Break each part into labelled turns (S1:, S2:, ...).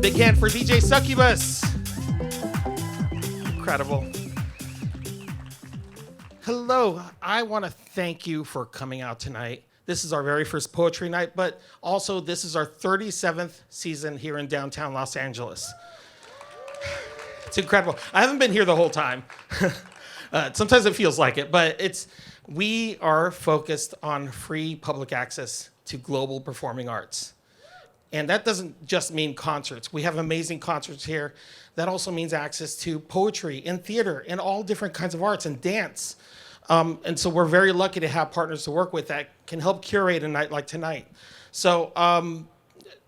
S1: Big hand for DJ Succubus. Incredible. Hello, I want to thank you for coming out tonight. This is our very first poetry night, but also this is our 37th season here in downtown Los Angeles. It's incredible. I haven't been here the whole time. Sometimes it feels like it, but we are focused on free public access to global performing arts. And that doesn't just mean concerts. We have amazing concerts here. That also means access to poetry and theater and all different kinds of arts and dance. And so we're very lucky to have partners to work with that can help curate a night like tonight. So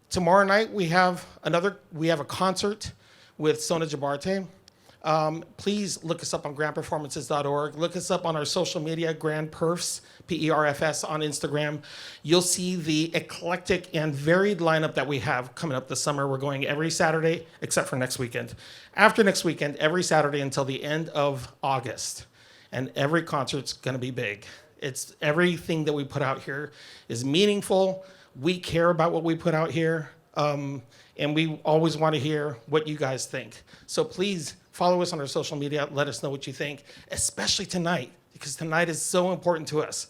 S1: tomorrow night we have a concert with Sona Jabarte. Please look us up on grandperformances.org. Look us up on our social media, Grand Perfs, P-E-R-F-S on Instagram. You'll see the eclectic and varied lineup that we have coming up this summer. We're going every Saturday, except for next weekend. After next weekend, every Saturday until the end of August. And every concert's gonna be big. It's everything that we put out here is meaningful. We care about what we put out here. And we always want to hear what you guys think. So please follow us on our social media. Let us know what you think, especially tonight, because tonight is so important to us.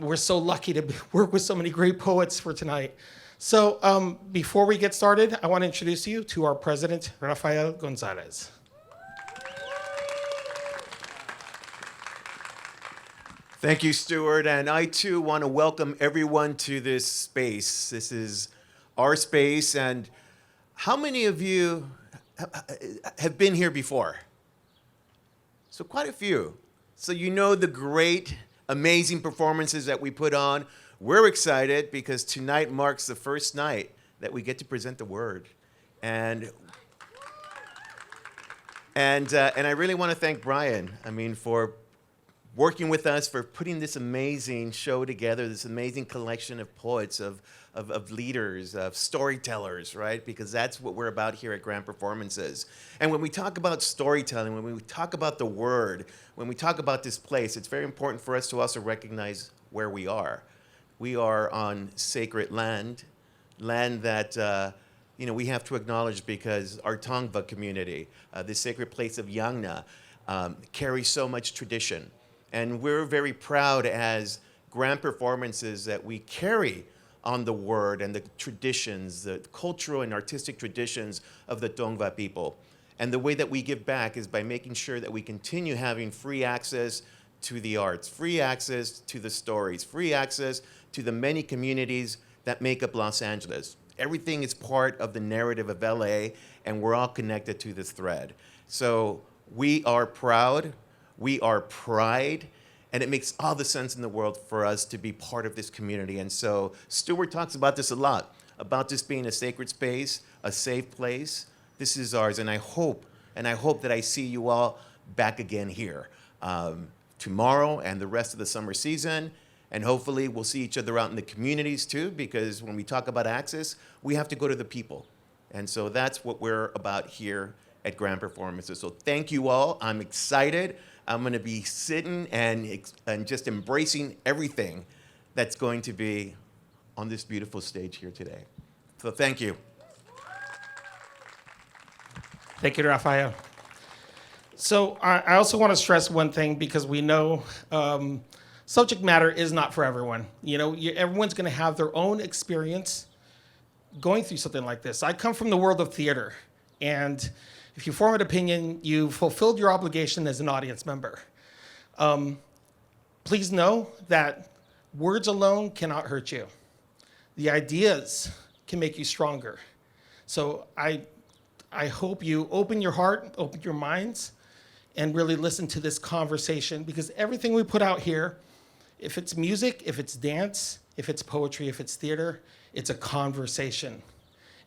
S1: We're so lucky to work with so many great poets for tonight. So before we get started, I want to introduce you to our president, Rafael Gonzalez.
S2: Thank you, Stuart. And I, too, want to welcome everyone to this space. This is our space. And how many of you have been here before? So quite a few. So you know the great, amazing performances that we put on. We're excited because tonight marks the first night that we get to present the word. And I really want to thank Brian, for working with us, for putting this amazing show together, this amazing collection of poets, of leaders, of storytellers, right? Because that's what we're about here at Grand Performances. And when we talk about storytelling, when we talk about the word, when we talk about this place, it's very important for us to also recognize where we are. We are on sacred land that we have to acknowledge because our Tongva community, this sacred place of Yangna, carries so much tradition. And we're very proud as Grand Performances that we carry on the word and the traditions, the cultural and artistic traditions of the Tongva people. And the way that we give back is by making sure that we continue having free access to the arts, free access to the stories, free access to the many communities that make up Los Angeles. Everything is part of the narrative of LA, and we're all connected to this thread. So we are proud. We are pride, and it makes all the sense in the world for us to be part of this community. And so Stuart talks about this a lot, about this being a sacred space, a safe place. This is ours, and I hope that I see you all back again here tomorrow and the rest of the summer season. And hopefully we'll see each other out in the communities too, because when we talk about access, we have to go to the people. And so that's what we're about here at Grand Performances. So thank you all. I'm excited. I'm going to be sitting and just embracing everything that's going to be on this beautiful stage here today. So thank you.
S1: Thank you, Rafael. So I also want to stress one thing because we know subject matter is not for everyone. Everyone's going to have their own experience going through something like this. I come from the world of theater, and if you form an opinion, you've fulfilled your obligation as an audience member. Please know that words alone cannot hurt you. The ideas can make you stronger. So I hope you open your heart, open your minds, and really listen to this conversation, because everything we put out here, if it's music, if it's dance, if it's poetry, if it's theater, it's a conversation.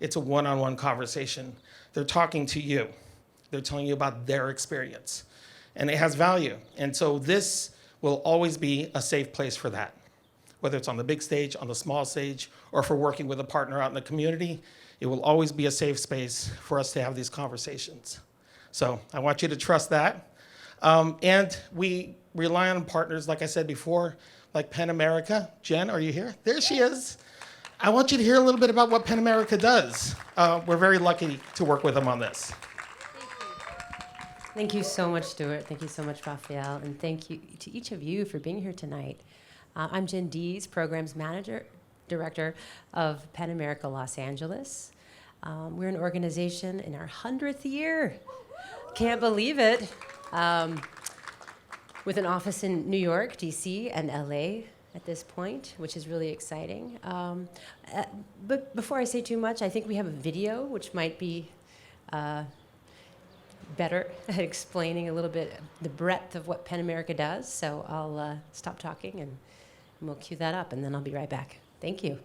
S1: It's a one-on-one conversation. They're talking to you. They're telling you about their experience. And it has value. And so this will always be a safe place for that. Whether it's on the big stage, on the small stage, or for working with a partner out in the community, it will always be a safe space for us to have these conversations. So I want you to trust that. And we rely on partners, like I said before, like Pen America. Jen, are you here? There she is. I want you to hear a little bit about what PEN America does. We're very lucky to work with them on this.
S3: Thank you so much, Stuart. Thank you so much, Raphael. And thank you to each of you for being here tonight. I'm Jen Dees, Programs Director of PEN America Los Angeles. We're an organization in our 100th year. Can't believe it. With an office in New York, DC, and LA at this point, which is really exciting. But before I say too much, I think we have a video which might be better at explaining a little bit the breadth of what PEN America does. So I'll stop talking and we'll cue that up, and then I'll be right back. Thank you.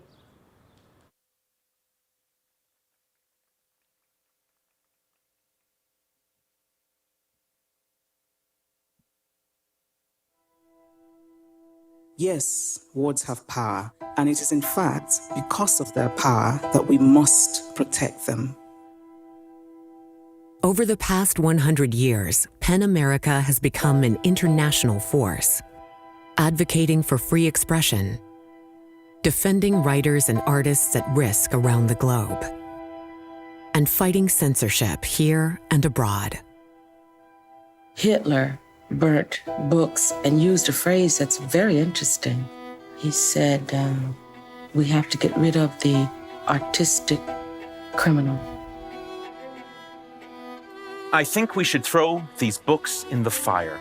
S4: Yes, words have power, and it is in fact because of their power that we must protect them.
S5: Over the past 100 years, PEN America has become an international force, advocating for free expression, defending writers and artists at risk around the globe, and fighting censorship here and abroad.
S6: Hitler burnt books and used a phrase that's very interesting. He said, we have to get rid of the artistic criminal.
S7: I think we should throw these books in the fire.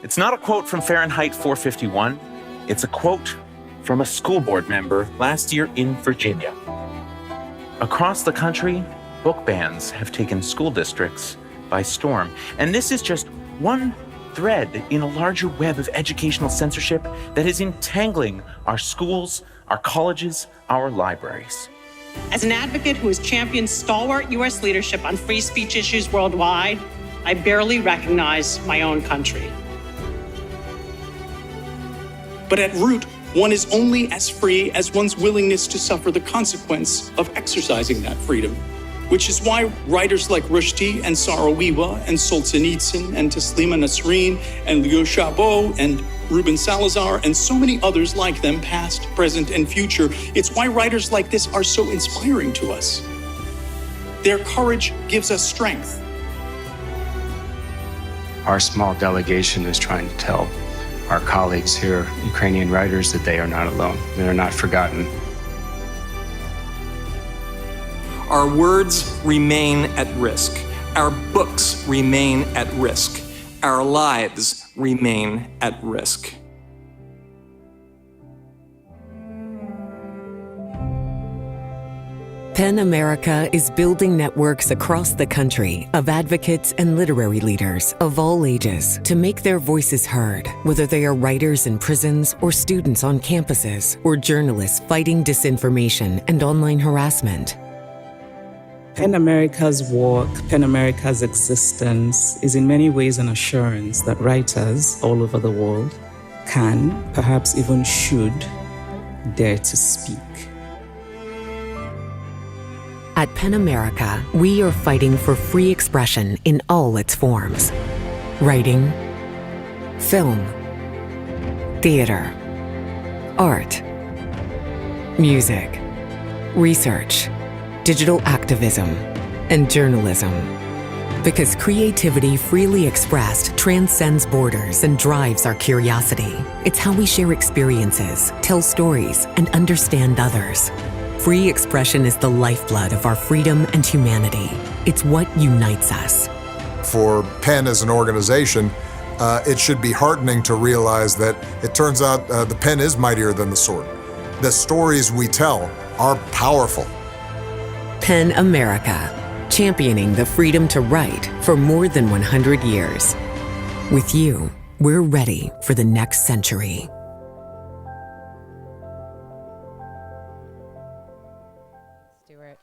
S7: It's not a quote from Fahrenheit 451. It's a quote from a school board member last year in Virginia. Across the country, book bans have taken school districts by storm. And this is just one thread in a larger web of educational censorship that is entangling our schools, our colleges, our libraries.
S8: As an advocate who has championed stalwart U.S. leadership on free speech issues worldwide, I barely recognize my own country.
S9: But at root, one is only as free as one's willingness to suffer the consequence of exercising that freedom. Which is why writers like Rushdie and Sarawiwa and Solzhenitsyn and Taslima Nasreen and Liu Xiaobo and Ruben Salazar and so many others like them, past, present, and future, it's why writers like this are so inspiring to us. Their courage gives us strength.
S10: Our small delegation is trying to tell our colleagues here, Ukrainian writers, that they are not alone. They are not forgotten.
S11: Our words remain at risk. Our books remain at risk. Our lives remain at risk.
S5: PEN America is building networks across the country of advocates and literary leaders of all ages to make their voices heard, whether they are writers in prisons or students on campuses or journalists fighting disinformation and online harassment.
S4: PEN America's work, PEN America's existence is in many ways an assurance that writers all over the world can, perhaps even should, dare to speak.
S5: At PEN America, we are fighting for free expression in all its forms. Writing, film, theater, art, music, research, digital activism, and journalism. Because creativity freely expressed transcends borders and drives our curiosity. It's how we share experiences, tell stories, and understand others. Free expression is the lifeblood of our freedom and humanity. It's what unites us.
S12: For PEN as an organization, it should be heartening to realize that it turns out the pen is mightier than the sword. The stories we tell are powerful.
S5: PEN America, championing the freedom to write for more than 100 years. With you, we're ready for the next century.
S3: Stuart.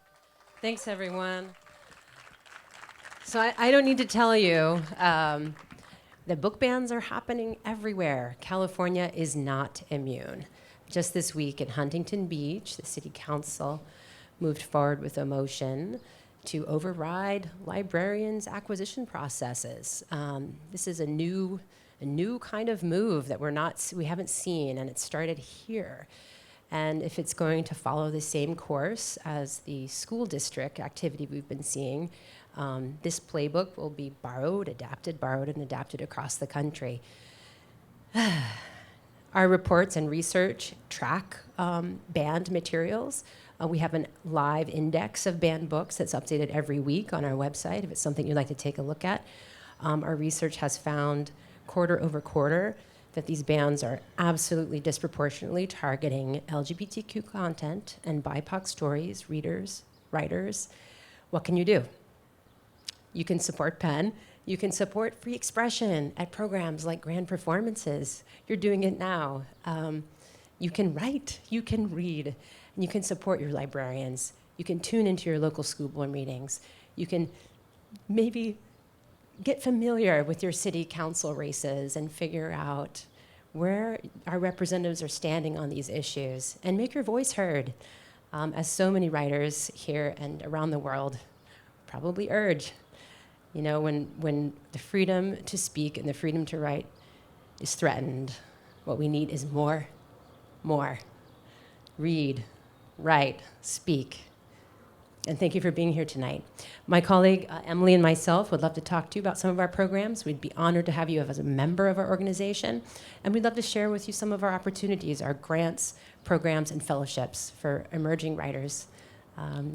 S3: Thanks, everyone. So I don't need to tell you, the book bans are happening everywhere. California is not immune. Just this week in Huntington Beach, the city council moved forward with a motion to override librarians' acquisition processes. This is a new kind of move that we haven't seen, and it started here. And if it's going to follow the same course as the school district activity we've been seeing, this playbook will be borrowed and adapted across the country. Our reports and research track banned materials. We have a live index of banned books that's updated every week on our website if it's something you'd like to take a look at. Our research has found quarter over quarter that these bans are absolutely disproportionately targeting LGBTQ content and BIPOC stories, readers, writers. What can you do? You can support PEN. You can support free expression at programs like Grand Performances. You're doing it now. You can write, you can read, and you can support your librarians. You can tune into your local school board meetings. You can maybe get familiar with your city council races and figure out where our representatives are standing on these issues and make your voice heard, as so many writers here and around the world probably urge. You know, when the freedom to speak and the freedom to write is threatened, what we need is more. Read, write, speak. And thank you for being here tonight. My colleague, Emily, and myself would love to talk to you about some of our programs. We'd be honored to have you as a member of our organization. And we'd love to share with you some of our opportunities, our grants, programs, and fellowships for emerging writers.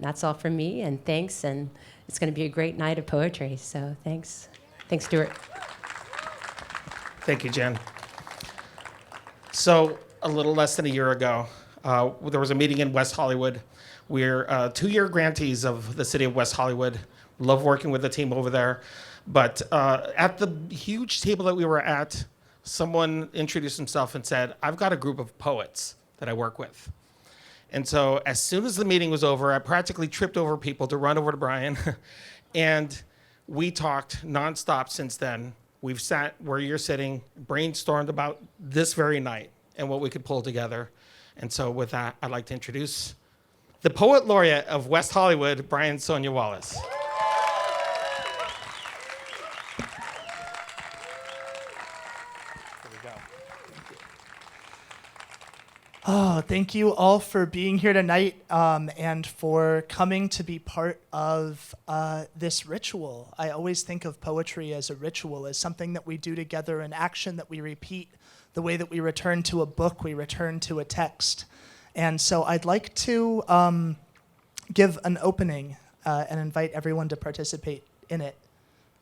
S3: That's all from me, and thanks. And it's going to be a great night of poetry, so thanks. Thanks, Stuart.
S1: Thank you, Jen. So a little less than a year ago, there was a meeting in West Hollywood. We're 2-year grantees of the city of West Hollywood. Love working with the team over there. But at the huge table that we were at, someone introduced himself and said, I've got a group of poets that I work with. And so as soon as the meeting was over, I practically tripped over people to run over to Brian. And we talked nonstop since then. We've sat where you're sitting, brainstormed about this very night and what we could pull together. And so with that, I'd like to introduce the Poet Laureate of West Hollywood, Brian Sonia-Wallace.
S13: Oh, thank you all for being here tonight and for coming to be part of this ritual. I always think of poetry as a ritual, as something that we do together, an action that we repeat, the way that we return to a book, we return to a text. And so I'd like to give an opening and invite everyone to participate in it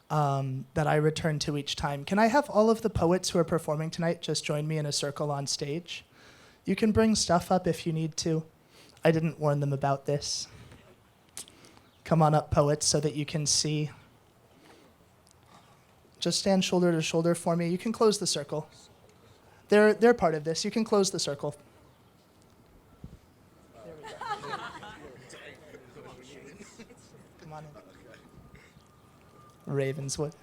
S13: that I return to each time. Can I have all of the poets who are performing tonight just join me in a circle on stage? You can bring stuff up if you need to. I didn't warn them about this. Come on up, poets, so that you can see. Just stand shoulder to shoulder for me. You can close the circle. They're part of this. You can close the circle. There we go. Come on in. Ravenswood.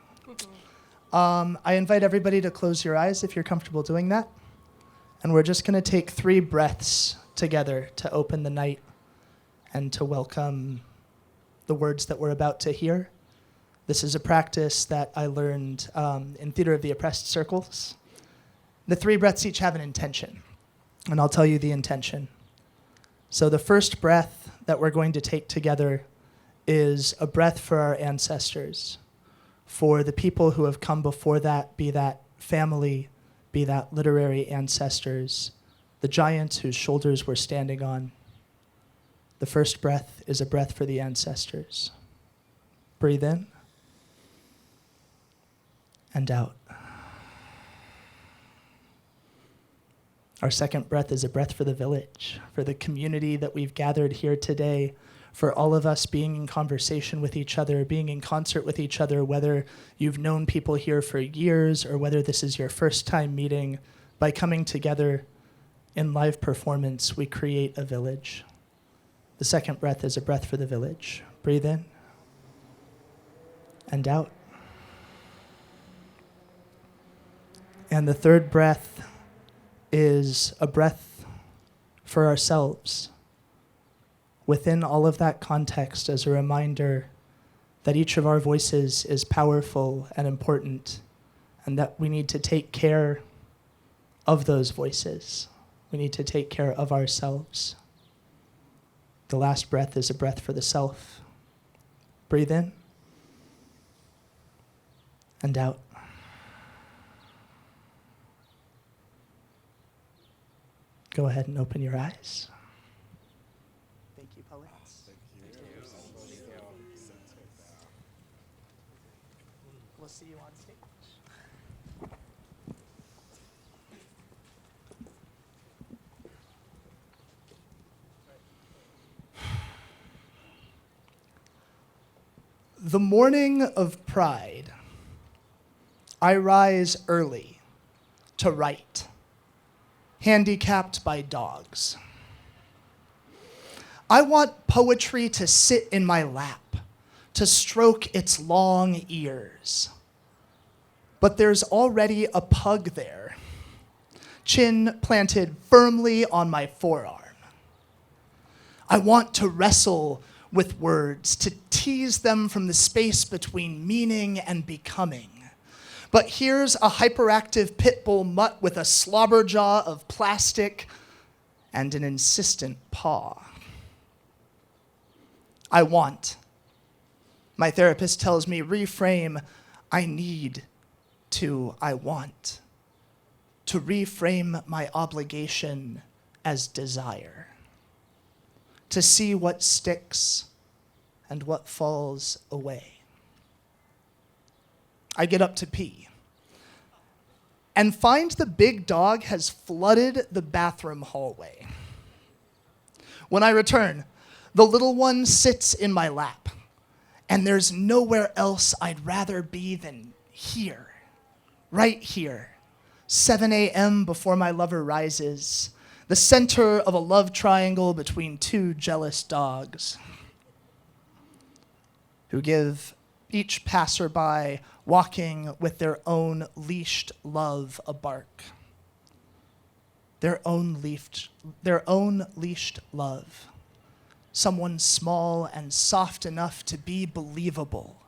S13: I invite everybody to close your eyes if you're comfortable doing that. And we're just going to take 3 breaths together to open the night and to welcome the words that we're about to hear. This is a practice that I learned in Theater of the Oppressed circles. The 3 breaths each have an intention, and I'll tell you the intention. So the first breath that we're going to take together is a breath for our ancestors, for the people who have come before that, be that family, be that literary ancestors, the giants whose shoulders we're standing on. The first breath is a breath for the ancestors. Breathe in and out. Our second breath is a breath for the village, for the community that we've gathered here today, for all of us being in conversation with each other, being in concert with each other, whether you've known people here for years or whether this is your first time meeting. By coming together in live performance, we create a village. The second breath is a breath for the village. Breathe in and out. And the third breath is a breath for ourselves. Within all of that context, as a reminder that each of our voices is powerful and important, and that we need to take care of those voices. We need to take care of ourselves. The last breath is a breath for the self. Breathe in and out. Go ahead and open your eyes. Thank you, poets. We'll see you on stage. The morning of Pride, I rise early to write, handicapped by dogs. I want poetry to sit in my lap, to stroke its long ears. But there's already a pug there, chin planted firmly on my forearm. I want to wrestle with words, to tease them from the space between meaning and becoming. But here's a hyperactive pit bull mutt with a slobber jaw of plastic and an insistent paw. I want. My therapist tells me, reframe, I need to, I want. To reframe my obligation as desire. To see what sticks and what falls away. I get up to pee and find the big dog has flooded the bathroom hallway. When I return, the little one sits in my lap, and there's nowhere else I'd rather be than here, right here, 7 a.m. before my lover rises, the center of a love triangle between two jealous dogs who give each passerby walking with their own leashed love a bark. Their own leashed love. Someone small and soft enough to be believable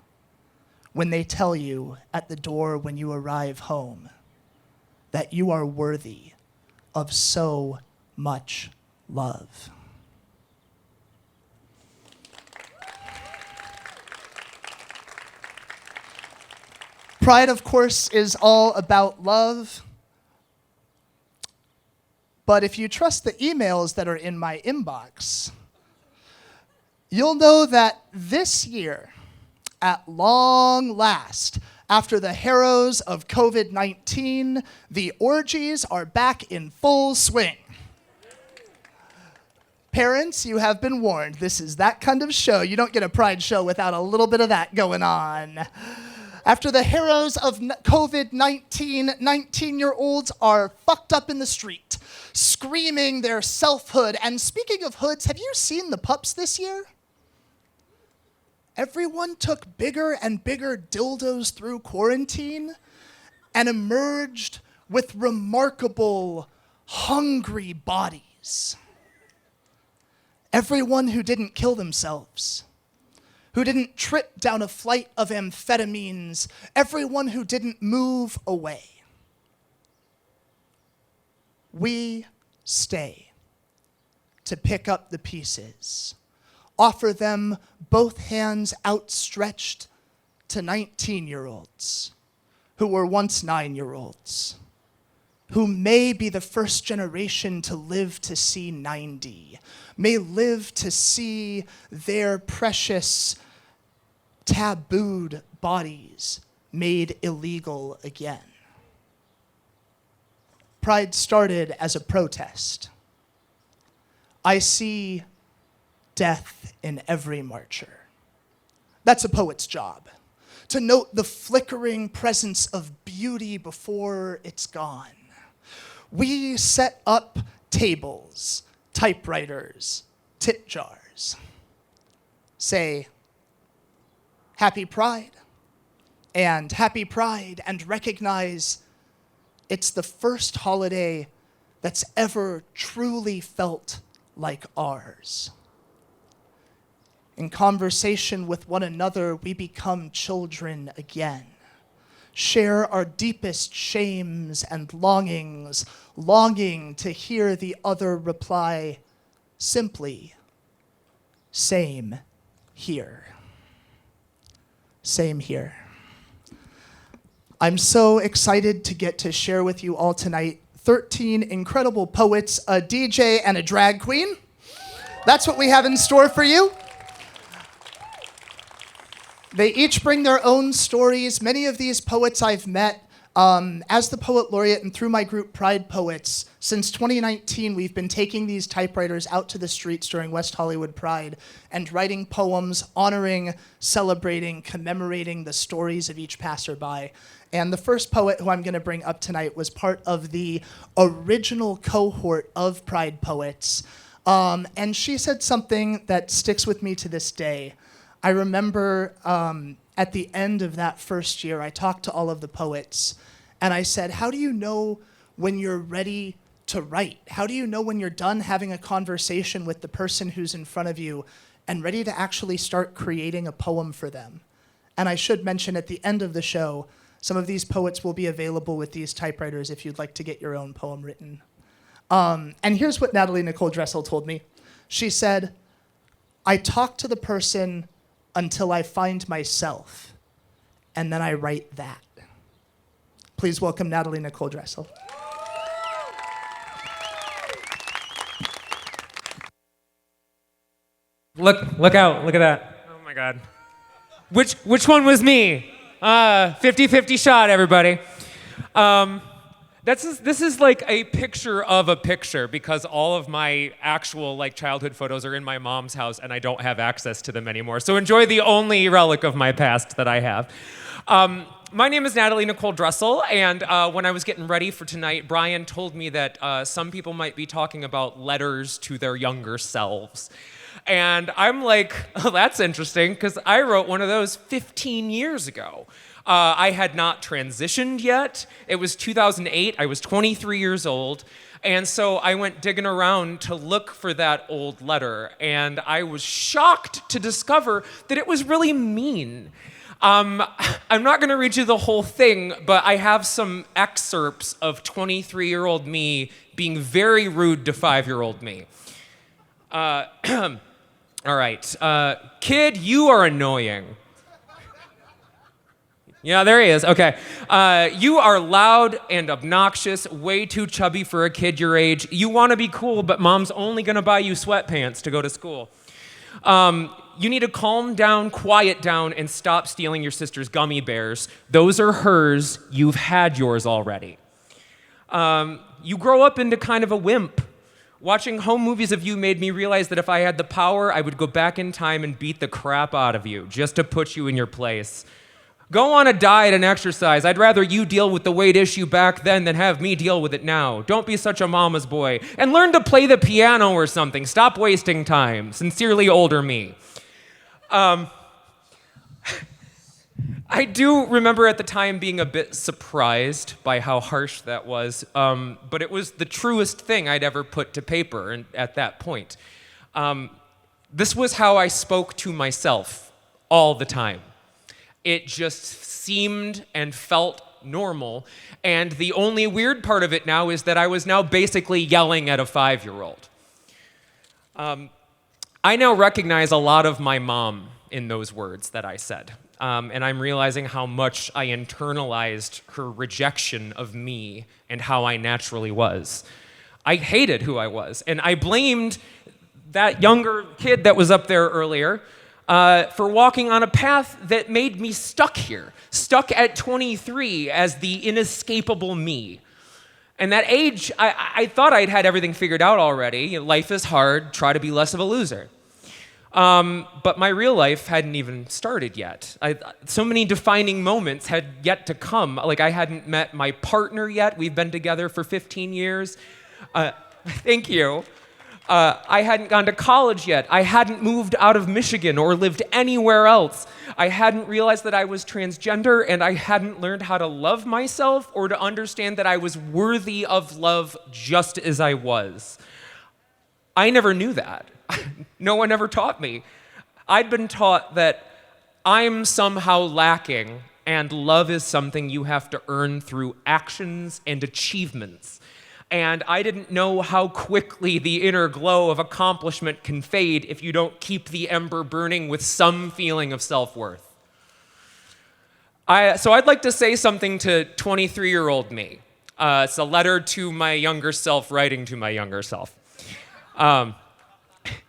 S13: when they tell you at the door when you arrive home that you are worthy of so much love. Pride, of course, is all about love. But if you trust the emails that are in my inbox, you'll know that this year, at long last, after the harrows of COVID-19, the orgies are back in full swing. Parents, you have been warned. This is that kind of show. You don't get a Pride show without a little bit of that going on. After the harrows of COVID-19, 19-year-olds are fucked up in the street, screaming their selfhood. And speaking of hoods, have you seen the pups this year? Everyone took bigger and bigger dildos through quarantine and emerged with remarkable, hungry bodies. Everyone who didn't kill themselves, who didn't trip down a flight of amphetamines, everyone who didn't move away. We stay to pick up the pieces, offer them both hands outstretched to 19-year-olds who were once 9-year-olds, who may be the first generation to live to see 90, may live to see their precious tabooed bodies made illegal again. Pride started as a protest. I see death in every marcher. That's a poet's job, to note the flickering presence of beauty before it's gone. We set up tables, typewriters, tip jars. Say, Happy Pride, and Happy Pride, and recognize it's the first holiday that's ever truly felt like ours. In conversation with one another, we become children again. share our deepest shames and longings, longing to hear the other reply simply, same here. Same here. I'm so excited to get to share with you all tonight 13 incredible poets, a DJ, and a drag queen. That's what we have in store for you. They each bring their own stories. Many of these poets I've met as the Poet Laureate and through my group Pride Poets. Since 2019, we've been taking these typewriters out to the streets during West Hollywood Pride and writing poems honoring, celebrating, commemorating the stories of each passerby. And the first poet who I'm going to bring up tonight was part of the original cohort of Pride Poets. And she said something that sticks with me to this day. I remember at the end of that first year, I talked to all of the poets, and I said, how do you know when you're ready to write? How do you know when you're done having a conversation with the person who's in front of you and ready to actually start creating a poem for them? And I should mention at the end of the show, some of these poets will be available with these typewriters if you'd like to get your own poem written. And here's what Natalie Nicole Dressel told me. She said, I talk to the person until I find myself, and then I write that. Please welcome Natalie Nicole Dressel.
S14: Look out, look at that. Oh my God. Which one was me? 50-50 shot, everybody. This is like a picture of a picture because all of my actual childhood photos are in my mom's house and I don't have access to them anymore. So enjoy the only relic of my past that I have. My name is Natalie Nicole Dressel, and when I was getting ready for tonight, Brian told me that some people might be talking about letters to their younger selves. And I'm like, oh, that's interesting, because I wrote one of those 15 years ago. I had not transitioned yet. It was 2008. I was 23 years old. And so I went digging around to look for that old letter. And I was shocked to discover that it was really mean. I'm not going to read you the whole thing, but I have some excerpts of 23-year-old me being very rude to 5-year-old me. All right. Kid, you are annoying. Yeah, there he is. Okay. You are loud and obnoxious, way too chubby for a kid your age. You want to be cool, but mom's only going to buy you sweatpants to go to school. You need to calm down, quiet down, and stop stealing your sister's gummy bears. Those are hers. You've had yours already. You grow up into kind of a wimp. Watching home movies of you made me realize that if I had the power, I would go back in time and beat the crap out of you just to put you in your place. Go on a diet and exercise. I'd rather you deal with the weight issue back then than have me deal with it now. Don't be such a mama's boy. And learn to play the piano or something. Stop wasting time. Sincerely, older me. I do remember at the time being a bit surprised by how harsh that was, but it was the truest thing I'd ever put to paper at that point. This was how I spoke to myself all the time. It just seemed and felt normal, and the only weird part of it now is that I was now basically yelling at a 5-year-old. I now recognize a lot of my mom in those words that I said. And I'm realizing how much I internalized her rejection of me and how I naturally was. I hated who I was, and I blamed that younger kid that was up there earlier for walking on a path that made me stuck here, stuck at 23 as the inescapable me. And that age, I thought I'd had everything figured out already. Life is hard, try to be less of a loser. But my real life hadn't even started yet. So many defining moments had yet to come. Like, I hadn't met my partner yet. We've been together for 15 years. Thank you. I hadn't gone to college yet. I hadn't moved out of Michigan or lived anywhere else. I hadn't realized that I was transgender, and I hadn't learned how to love myself or to understand that I was worthy of love just as I was. I never knew that. No one ever taught me. I'd been taught that I'm somehow lacking And love is something you have to earn through actions and achievements. And I didn't know how quickly the inner glow of accomplishment can fade if you don't keep the ember burning with some feeling of self-worth. So I'd like to say something to 23-year-old me. It's a letter to my younger self writing to my younger self.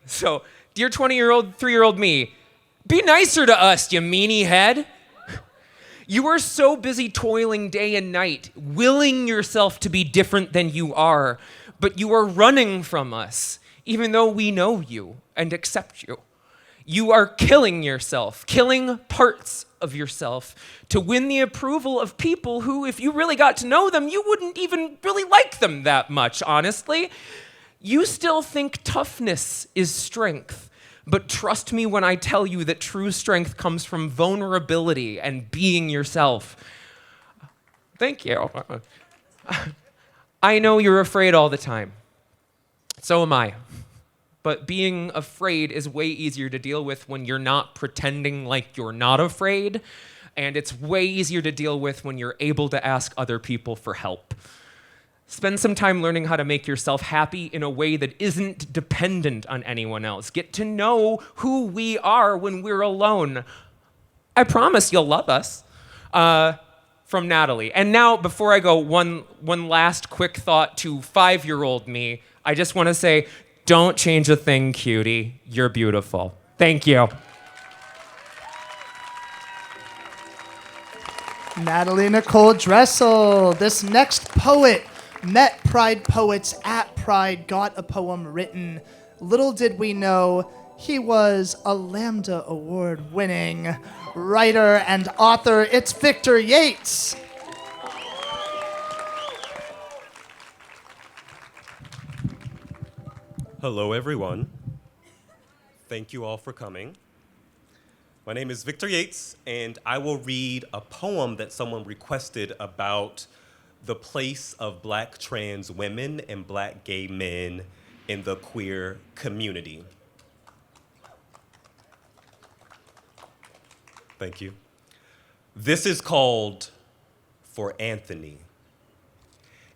S14: So, dear 3-year-old me, be nicer to us, you meanie head. You are so busy toiling day and night, willing yourself to be different than you are, but you are running from us, even though we know you and accept you. You are killing yourself, killing parts of yourself to win the approval of people who, if you really got to know them, you wouldn't even really like them that much, honestly. You still think toughness is strength. But trust me when I tell you that true strength comes from vulnerability and being yourself. Thank you. I know you're afraid all the time. So am I. But being afraid is way easier to deal with when you're not pretending like you're not afraid. And it's way easier to deal with when you're able to ask other people for help. Spend some time learning how to make yourself happy in a way that isn't dependent on anyone else. Get to know who we are when we're alone. I promise you'll love us. From Natalie. And now, before I go, one last quick thought to 5-year-old me. I just want to say, don't change a thing, cutie. You're beautiful. Thank you.
S13: Natalie Nicole Dressel. This next poet met Pride poets at Pride, got a poem written. Little did we know he was a Lambda Award-winning writer and author. It's Victor Yates.
S15: Hello, everyone. Thank you all for coming. My name is Victor Yates, and I will read a poem that someone requested about the place of Black trans women and Black gay men in the queer community. Thank you. This is called For Anthony.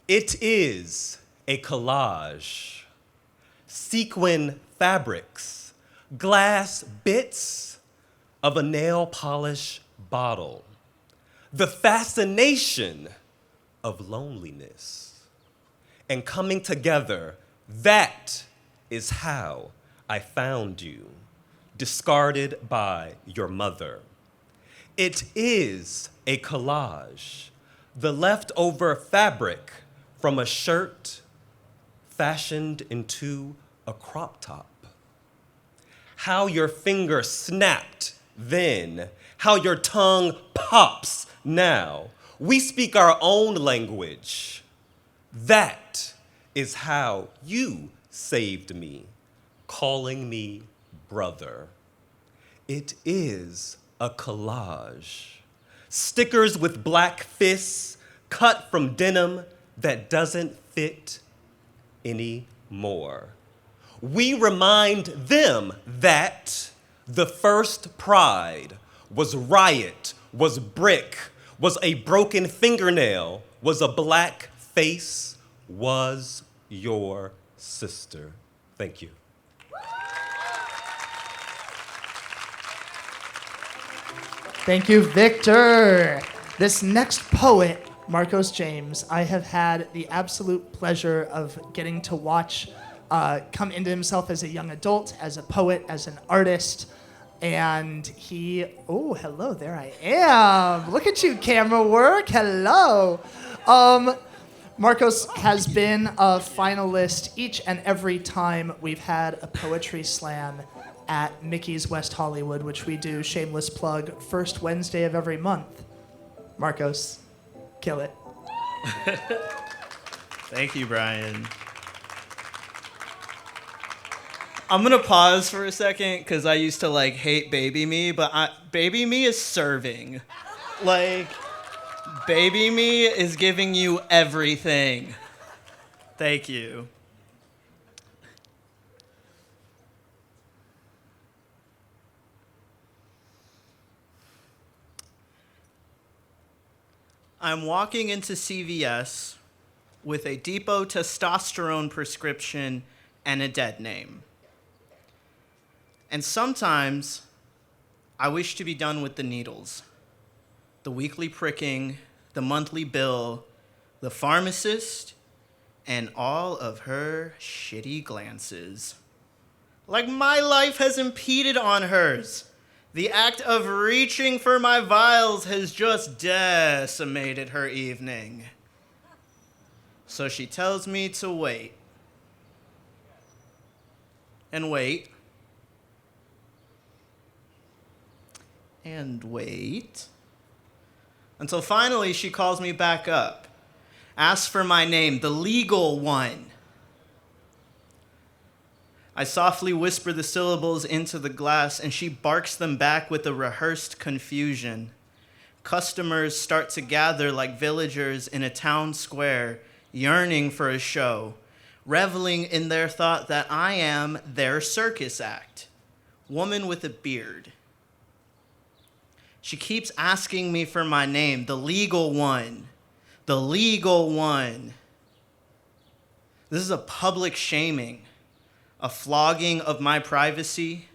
S15: It is a collage, sequin fabrics, glass bits of a nail polish bottle, the fascination of loneliness and coming together. That is how I found you, discarded by your mother. It is a collage, the leftover fabric from a shirt fashioned into a crop top. How your finger snapped then, how your tongue pops now. We speak our own language. That is how you saved me, calling me brother. It is a collage. Stickers with black fists cut from denim that doesn't fit anymore. We remind them that the first pride was riot, was brick, was a broken fingernail, was a black face, was your sister. Thank you.
S13: Thank you, Victor. This next poet, Marcos James, I have had the absolute pleasure of getting to watch come into himself as a young adult, as a poet, as an artist. And oh, hello, there I am. Look at you, camera work, hello. Marcos has been a finalist each and every time we've had a poetry slam at Mickey's West Hollywood, which we do, shameless plug, first Wednesday of every month. Marcos, kill it.
S16: Thank you, Brian. I'm gonna pause for a second because I used to hate Baby Me, but Baby Me is serving. Baby Me is giving you everything. Thank you. I'm walking into CVS with a depot testosterone prescription and a dead name. And sometimes I wish to be done with the needles, the weekly pricking, the monthly bill, the pharmacist, and all of her shitty glances. Like my life has impeded on hers. The act of reaching for my vials has just decimated her evening. So she tells me to wait. And wait. And wait. Until finally she calls me back up. Asks for my name, the legal one. I softly whisper the syllables into the glass, and she barks them back with a rehearsed confusion. Customers start to gather like villagers in a town square, yearning for a show, reveling in their thought that I am their circus act, woman with a beard. She keeps asking me for my name, the legal one, the legal one. This is a public shaming. A flogging of my privacy.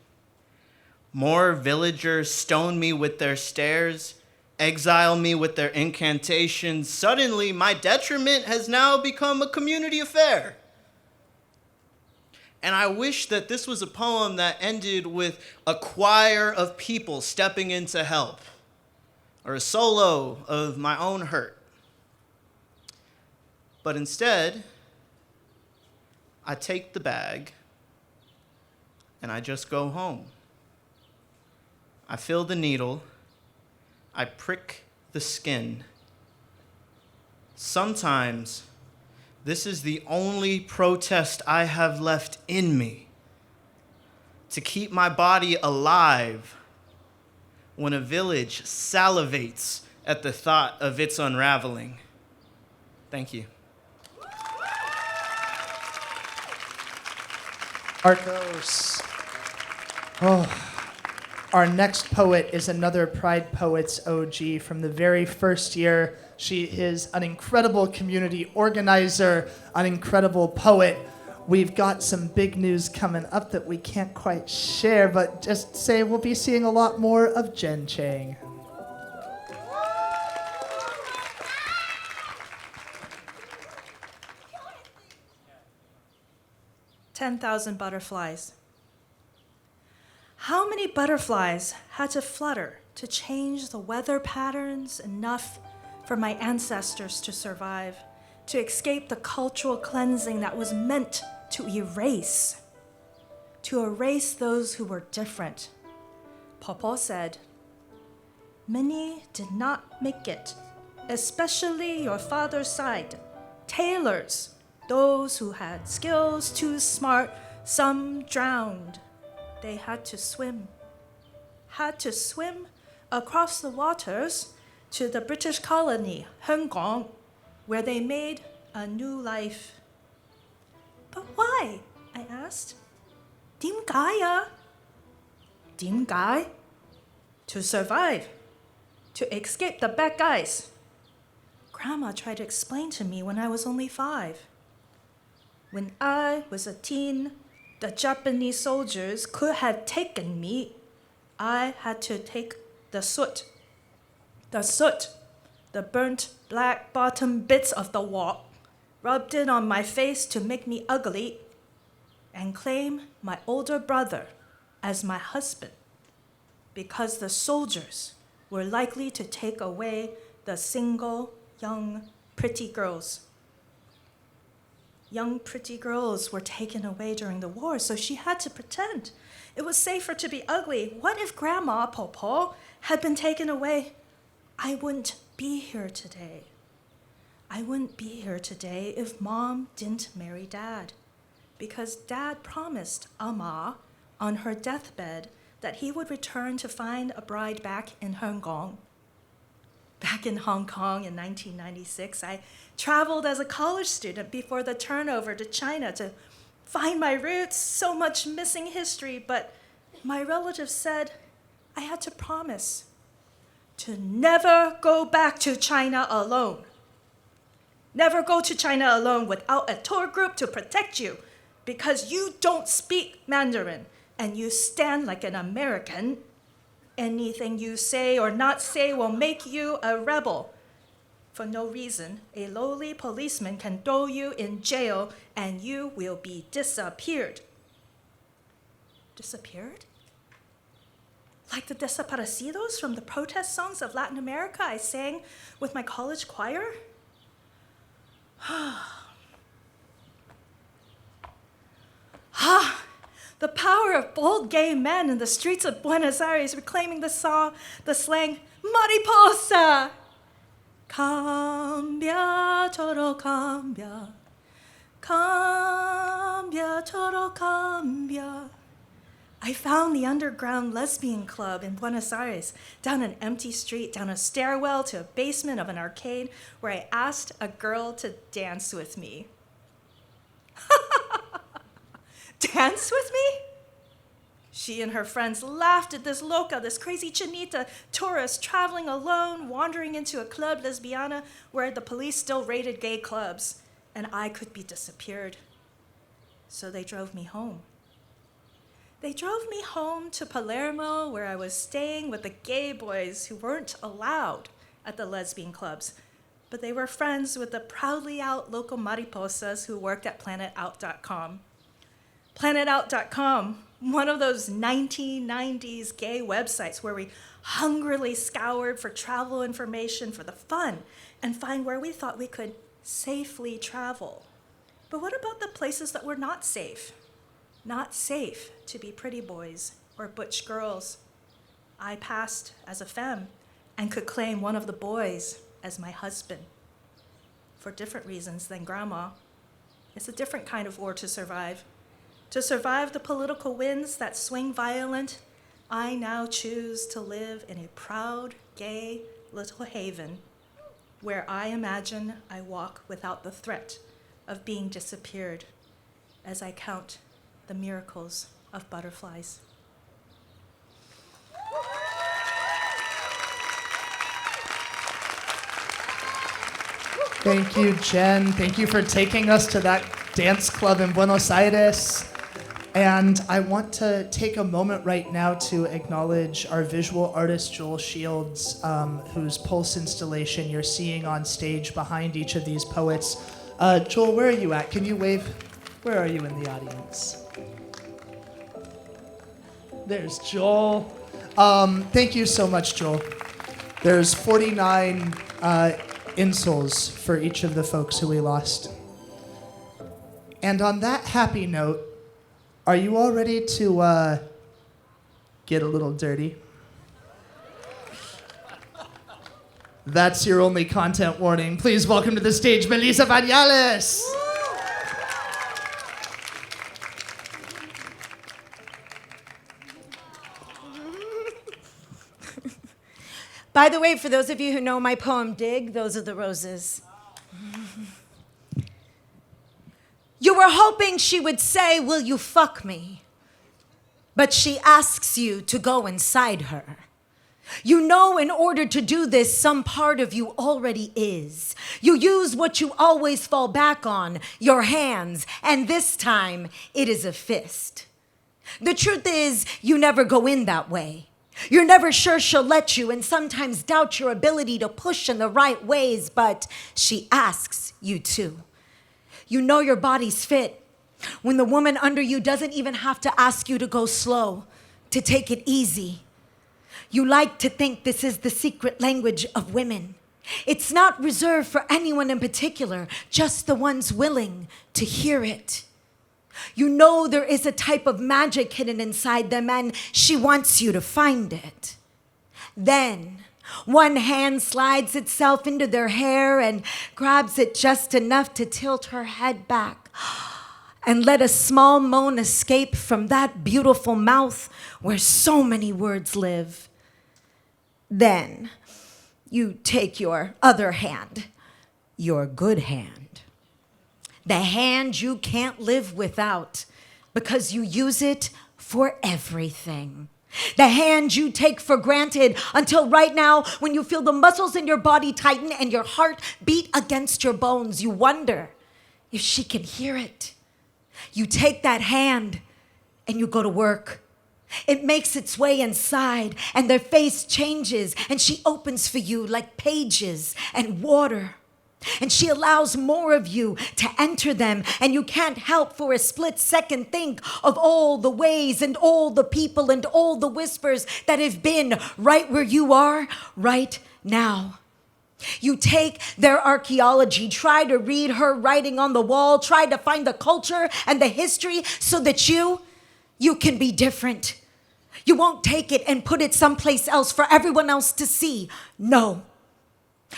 S16: More villagers stone me with their stares, exile me with their incantations. Suddenly, my detriment has now become a community affair. And I wish that this was a poem that ended with a choir of people stepping in to help, or a solo of my own hurt. But instead, I take the bag and I just go home. I fill the needle. I prick the skin. Sometimes this is the only protest I have left in me to keep my body alive when a village salivates at the thought of its unraveling. Thank you.
S13: Arcos. Oh, our next poet is another Pride Poets OG from the very first year. She is an incredible community organizer, an incredible poet. We've got some big news coming up that we can't quite share, but just say we'll be seeing a lot more of Jen Cheng.
S17: "10,000 butterflies. How many butterflies had to flutter to change the weather patterns enough for my ancestors to survive, to escape the cultural cleansing that was meant to erase those who were different?" Popo said, "Many did not make it, especially your father's side, tailors, those who had skills too smart. Some drowned. They had to swim across the waters to the British colony, Hong Kong, where they made a new life." "But why?" I asked. "點解啊?" "點解?" "To survive, to escape the bad guys." Grandma tried to explain to me when I was only 5. When I was a teen, the Japanese soldiers could have taken me. I had to take the soot, the burnt black bottom bits of the wall, rubbed it on my face to make me ugly, and claim my older brother as my husband, because the soldiers were likely to take away the single, young, pretty girls. Young, pretty girls were taken away during the war, so she had to pretend. It was safer to be ugly. What if Grandma Popo had been taken away? I wouldn't be here today. I wouldn't be here today if Mom didn't marry Dad, because Dad promised Ama on her deathbed that he would return to find a bride back in Hong Kong. Back in Hong Kong in 1996, I traveled as a college student before the turnover to China to find my roots. So much missing history, but my relatives said I had to promise to never go back to China alone. Never go to China alone without a tour group to protect you because you don't speak Mandarin and you stand like an American. Anything you say or not say will make you a rebel. For no reason, a lowly policeman can throw you in jail and you will be disappeared. Disappeared? Like the desaparecidos from the protest songs of Latin America I sang with my college choir? The power of bold gay men in the streets of Buenos Aires reclaiming the slang, mariposa. Cambia, todo cambia. Cambia, todo cambia. I found the underground lesbian club in Buenos Aires, down an empty street, down a stairwell to a basement of an arcade, where I asked a girl to dance with me. Dance with me? She and her friends laughed at this loca, this crazy chinita tourist traveling alone, wandering into a club lesbiana where the police still raided gay clubs, and I could be disappeared. So they drove me home. They drove me home to Palermo, where I was staying with the gay boys who weren't allowed at the lesbian clubs, but they were friends with the proudly out local mariposas who worked at planetout.com. Planetout.com, one of those 1990s gay websites where we hungrily scoured for travel information for the fun and find where we thought we could safely travel. But what about the places that were not safe? Not safe to be pretty boys or butch girls. I passed as a femme and could claim one of the boys as my husband. For different reasons than Grandma. It's a different kind of war to survive. To survive the political winds that swing violent, I now choose to live in a proud, gay little haven where I imagine I walk without the threat of being disappeared as I count the miracles of butterflies.
S13: Thank you, Jen. Thank you for taking us to that dance club in Buenos Aires. And I want to take a moment right now to acknowledge our visual artist, Joel Shields, whose Pulse installation you're seeing on stage behind each of these poets. Joel, where are you at? Can you wave? Where are you in the audience? There's Joel. Thank you so much, Joel. There's 49 insoles for each of the folks who we lost. And on that happy note, are you all ready to get a little dirty? That's your only content warning. Please welcome to the stage, Meliza Bañales.
S18: By the way, for those of you who know my poem, Dig, those are the roses. You were hoping she would say, "Will you fuck me?" But she asks you to go inside her. You know in order to do this, some part of you already is. You use what you always fall back on, your hands, and this time it is a fist. The truth is, you never go in that way. You're never sure she'll let you and sometimes doubt your ability to push in the right ways, but she asks you to. You know your body's fit when the woman under you doesn't even have to ask you to go slow, to take it easy. You like to think this is the secret language of women. It's not reserved for anyone in particular, just the ones willing to hear it. You know there is a type of magic hidden inside them and she wants you to find it. Then one hand slides itself into their hair and grabs it just enough to tilt her head back and let a small moan escape from that beautiful mouth where so many words live. Then you take your other hand, your good hand, the hand you can't live without because you use it for everything. The hand you take for granted until right now, when you feel the muscles in your body tighten and your heart beat against your bones, you wonder if she can hear it. You take that hand and you go to work. It makes its way inside and their face changes and she opens for you like pages and water. And she allows more of you to enter them, and you can't help for a split second think of all the ways and all the people and all the whispers that have been right where you are right now. You take their archaeology, try to read her writing on the wall, try to find the culture and the history so that you can be different. You won't take it and put it someplace else for everyone else to see. No,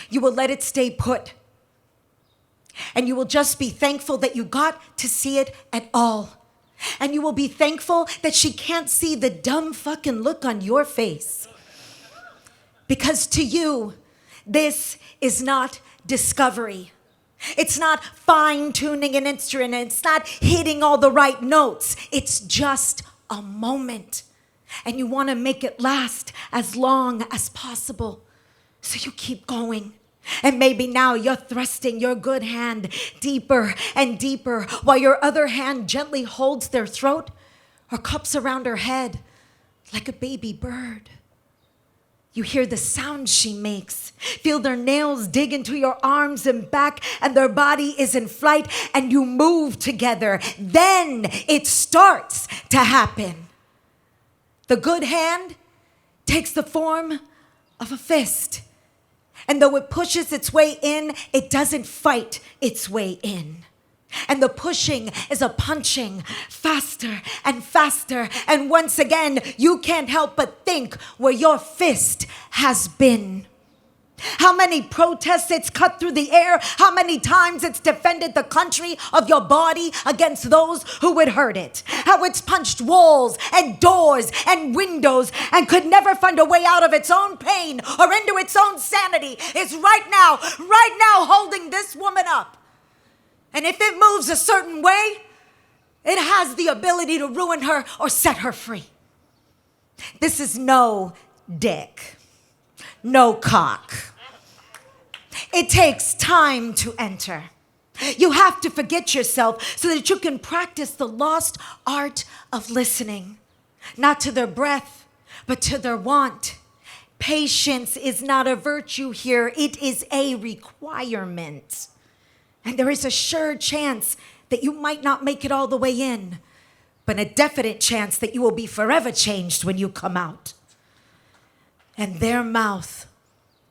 S18: you will let it stay put. And you will just be thankful that you got to see it at all. And you will be thankful that she can't see the dumb fucking look on your face. Because to you, this is not discovery. It's not fine-tuning an instrument. It's not hitting all the right notes. It's just a moment. And you want to make it last as long as possible. So you keep going. And maybe now you're thrusting your good hand deeper and deeper while your other hand gently holds their throat or cups around her head like a baby bird. You hear the sound she makes, feel their nails dig into your arms and back, and their body is in flight, and you move together. Then it starts to happen. The good hand takes the form of a fist. And though it pushes its way in, it doesn't fight its way in. And the pushing is a punching faster and faster. And once again, you can't help but think where your fist has been. How many protests it's cut through the air, how many times it's defended the country of your body against those who would hurt it. How it's punched walls and doors and windows and could never find a way out of its own pain or into its own sanity is right now holding this woman up. And if it moves a certain way, it has the ability to ruin her or set her free. This is no dick. No cock. It takes time to enter. You have to forget yourself so that you can practice the lost art of listening, not to their breath, but to their want. Patience is not a virtue here, it is a requirement. And there is a sure chance that you might not make it all the way in, but a definite chance that you will be forever changed when you come out. And their mouth,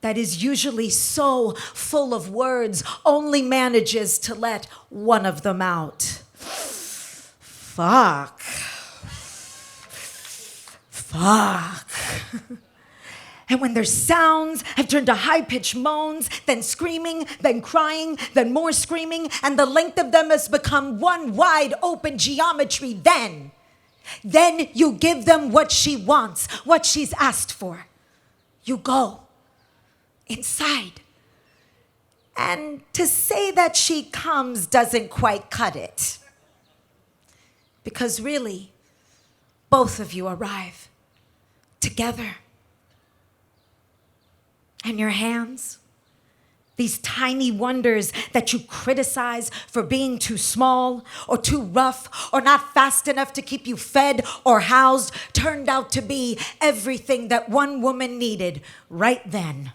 S18: that is usually so full of words, only manages to let one of them out. Fuck. And when their sounds have turned to high-pitched moans, then screaming, then crying, then more screaming, and the length of them has become one wide open geometry, then you give them what she wants, what she's asked for. You go inside. And to say that she comes doesn't quite cut it. Because really, both of you arrive together. And your hands, these tiny wonders that you criticize for being too small or too rough or not fast enough to keep you fed or housed, turned out to be everything that one woman needed right then.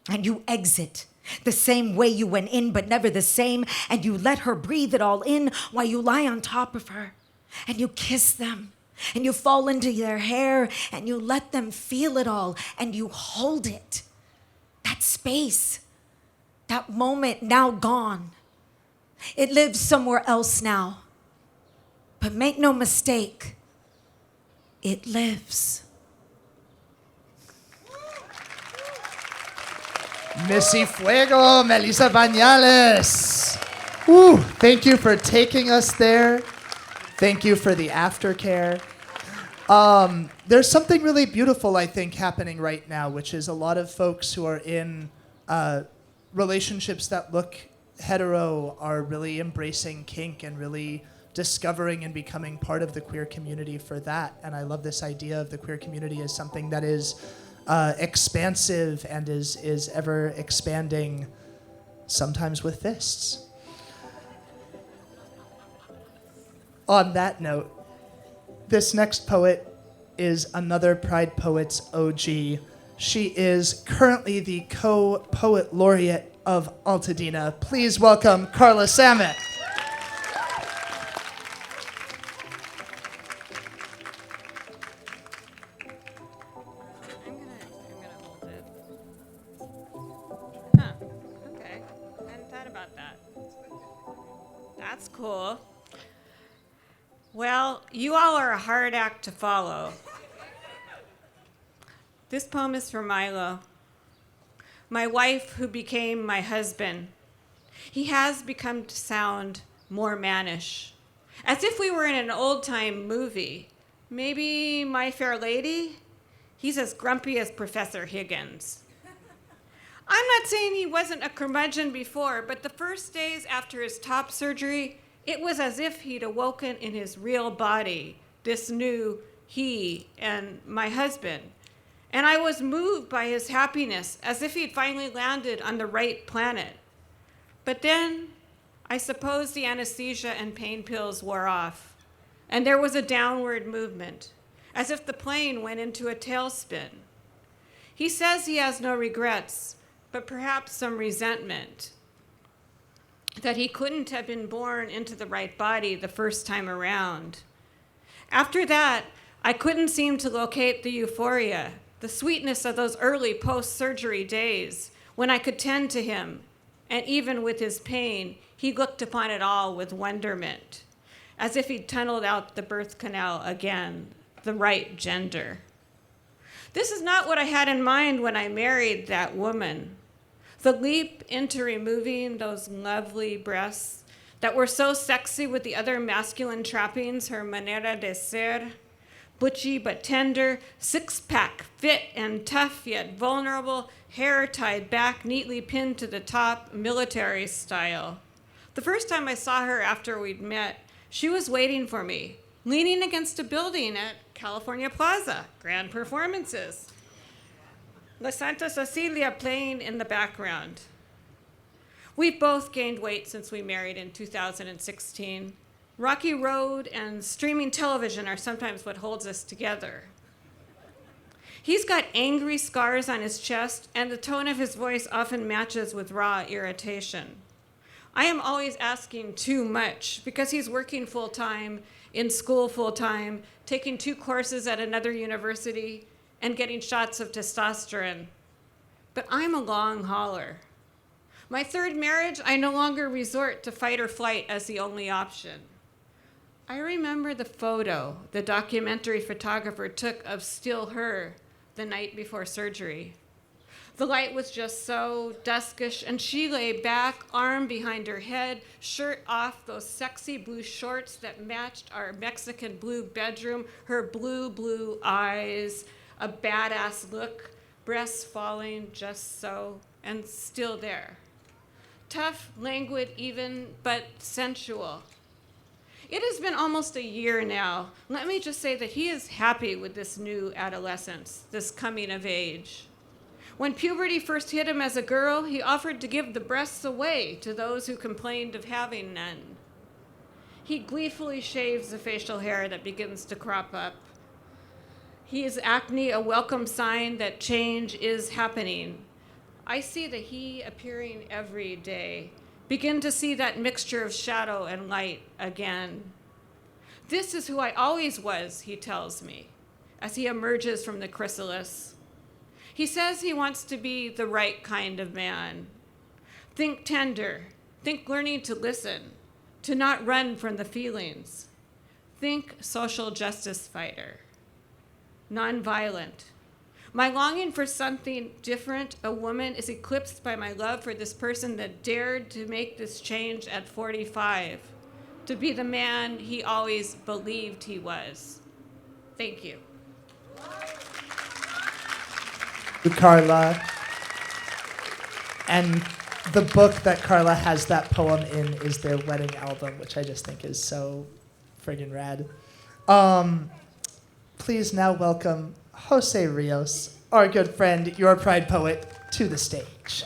S18: And you exit the same way you went in, but never the same, and you let her breathe it all in while you lie on top of her, and you kiss them, and you fall into their hair, and you let them feel it all, and you hold it. That space, that moment now gone. It lives somewhere else now. But make no mistake, it lives.
S13: Missy Fuego, Meliza Bañales. Woo, thank you for taking us there. Thank you for the aftercare. There's something really beautiful, I think, happening right now, which is a lot of folks who are in relationships that look hetero are really embracing kink and really discovering and becoming part of the queer community for that. And I love this idea of the queer community as something that is expansive and is ever expanding, sometimes with fists. On that note, this next poet is another Pride Poets OG. She is currently the co-poet laureate of Altadena. Please welcome Carla Sameth.
S19: Okay, I hadn't thought about that. That's cool. Well, you all are a hard act to follow. This poem is for Milo, my wife who became my husband. He has become to sound more mannish, as if we were in an old-time movie. Maybe My Fair Lady? He's as grumpy as Professor Higgins. I'm not saying he wasn't a curmudgeon before, but the first days after his top surgery, it was as if he'd awoken in his real body, this new he and my husband. And I was moved by his happiness, as if he'd finally landed on the right planet. But then, I suppose the anesthesia and pain pills wore off, and there was a downward movement, as if the plane went into a tailspin. He says he has no regrets, but perhaps some resentment that he couldn't have been born into the right body the first time around. After that, I couldn't seem to locate the euphoria, the sweetness of those early post-surgery days when I could tend to him, and even with his pain, he looked upon it all with wonderment, as if he'd tunneled out the birth canal again, the right gender. This is not what I had in mind when I married that woman. The leap into removing those lovely breasts that were so sexy with the other masculine trappings, her manera de ser, butchy but tender, six-pack, fit and tough yet vulnerable, hair tied back, neatly pinned to the top, military style. The first time I saw her after we'd met, she was waiting for me, leaning against a building at California Plaza, grand performances. La Santa Cecilia playing in the background. We've both gained weight since we married in 2016. Rocky Road and streaming television are sometimes what holds us together. He's got angry scars on his chest, and the tone of his voice often matches with raw irritation. I am always asking too much because he's working full-time, in school full-time, taking 2 courses at another university, and getting shots of testosterone. But I'm a long hauler. My third marriage, I no longer resort to fight or flight as the only option. I remember the photo the documentary photographer took of still her the night before surgery. The light was just so duskish, and she lay back, arm behind her head, shirt off, those sexy blue shorts that matched our Mexican blue bedroom, her blue eyes, a badass look, breasts falling just so, and still there. Tough, languid even, but sensual. It has been almost a year now. Let me just say that he is happy with this new adolescence, this coming of age. When puberty first hit him as a girl, he offered to give the breasts away to those who complained of having none. He gleefully shaves the facial hair that begins to crop up. He is acne, a welcome sign that change is happening. I see the he appearing every day. Begin to see that mixture of shadow and light again. This is who I always was, he tells me, as he emerges from the chrysalis. He says he wants to be the right kind of man. Think tender. Think learning to listen, to not run from the feelings. Think social justice fighter. Nonviolent. My longing for something different, a woman, is eclipsed by my love for this person that dared to make this change at 45, to be the man he always believed he was. Thank you.
S13: Carla. And the book that Carla has that poem in is their wedding album, which I just think is so friggin' rad. Please now welcome Jose Rios, our good friend, your pride poet, to the stage.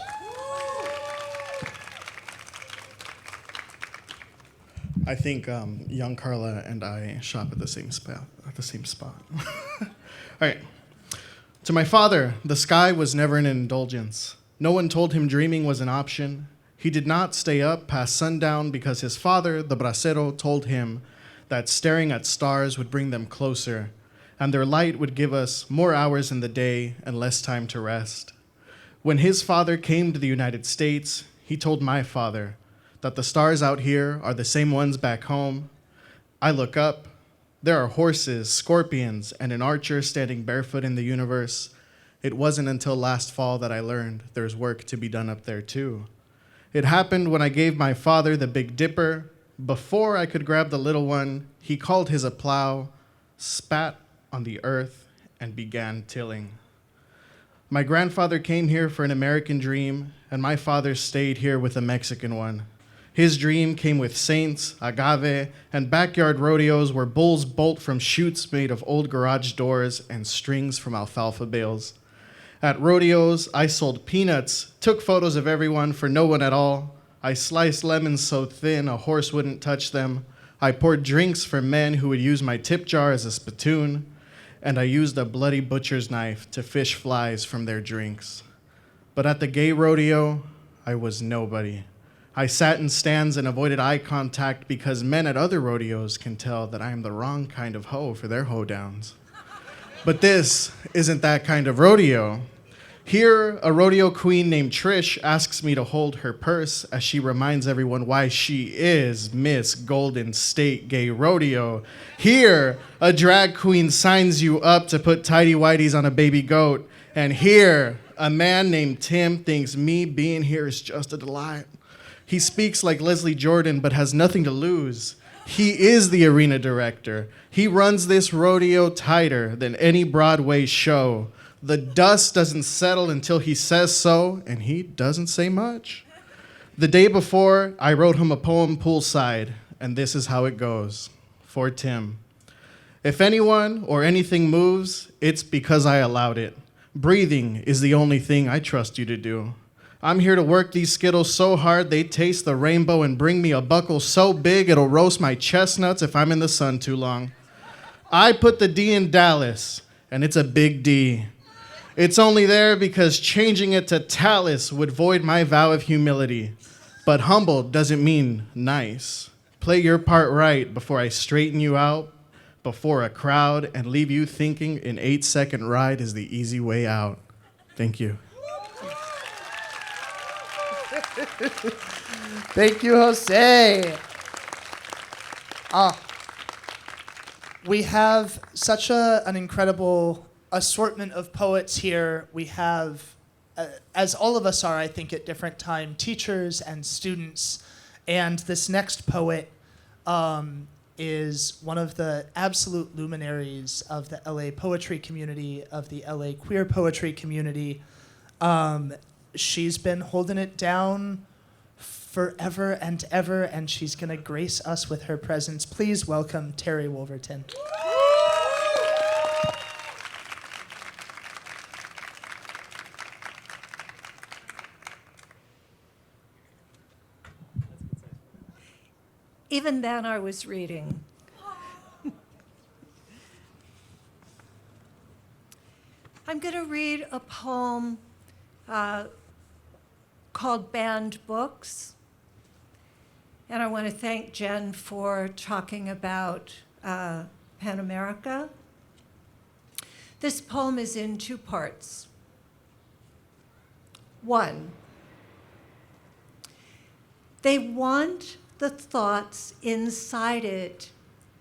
S20: I think young Carla and I shop at the same spot. All right. To my father, the sky was never an indulgence. No one told him dreaming was an option. He did not stay up past sundown because his father, the bracero, told him that staring at stars would bring them closer, and their light would give us more hours in the day and less time to rest. When his father came to the United States, he told my father that the stars out here are the same ones back home. I look up. There are horses, scorpions, and an archer standing barefoot in the universe. It wasn't until last fall that I learned there's work to be done up there too. It happened when I gave my father the Big Dipper. Before I could grab the little one, he called his a plow, spat on the earth, and began tilling. My grandfather came here for an American dream, and my father stayed here with a Mexican one. His dream came with saints, agave, and backyard rodeos where bulls bolt from chutes made of old garage doors and strings from alfalfa bales. At rodeos, I sold peanuts, took photos of everyone for no one at all. I sliced lemons so thin a horse wouldn't touch them. I poured drinks for men who would use my tip jar as a spittoon. And I used a bloody butcher's knife to fish flies from their drinks. But at the gay rodeo, I was nobody. I sat in stands and avoided eye contact because men at other rodeos can tell that I am the wrong kind of hoe for their hoedowns. But this isn't that kind of rodeo. Here, a rodeo queen named Trish asks me to hold her purse as she reminds everyone why she is Miss Golden State Gay Rodeo. Here, a drag queen signs you up to put tighty whities on a baby goat. And here, a man named Tim thinks me being here is just a delight. He speaks like Leslie Jordan but has nothing to lose. He is the arena director. He runs this rodeo tighter than any Broadway show. The dust doesn't settle until he says so, and he doesn't say much. The day before, I wrote him a poem poolside, and this is how it goes. For Tim. If anyone or anything moves, it's because I allowed it. Breathing is the only thing I trust you to do. I'm here to work these Skittles so hard they taste the rainbow and bring me a buckle so big it'll roast my chestnuts if I'm in the sun too long. I put the D in Dallas, and it's a big D. It's only there because changing it to Talus would void my vow of humility. But humble doesn't mean nice. Play your part right before I straighten you out before a crowd and leave you thinking an 8-second ride is the easy way out. Thank you.
S13: Thank you, Jose. We have such an incredible assortment of poets here. We have, as all of us are, I think, at different time, teachers and students. And this next poet is one of the absolute luminaries of the LA poetry community, of the LA queer poetry community. She's been holding it down forever and ever, and she's going to grace us with her presence. Please welcome Terry Wolverton.
S21: Even then, I was reading. I'm going to read a poem called Banned Books. And I want to thank Jen for talking about Pan America. This poem is in 2 parts. 1, they want the thoughts inside it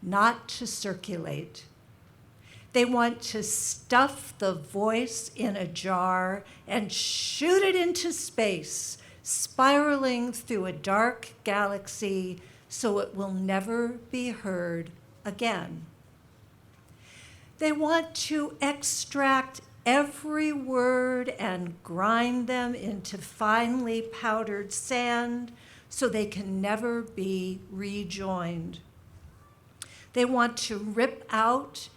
S21: not to circulate. They want to stuff the voice in a jar and shoot it into space, spiraling through a dark galaxy so it will never be heard again. They want to extract every word and grind them into finely powdered sand so they can never be rejoined. They want to rip out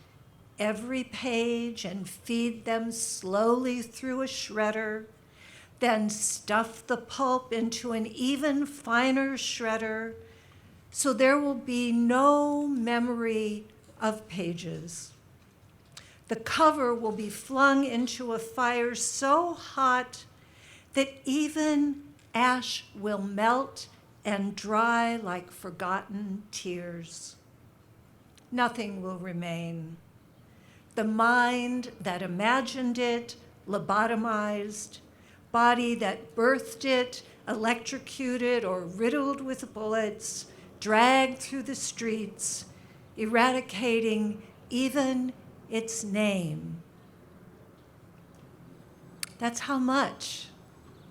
S21: every page and feed them slowly through a shredder, then stuff the pulp into an even finer shredder, so there will be no memory of pages. The cover will be flung into a fire so hot that even ash will melt and dry like forgotten tears. Nothing will remain. The mind that imagined it, lobotomized, body that birthed it, electrocuted or riddled with bullets, dragged through the streets, eradicating even its name. That's how much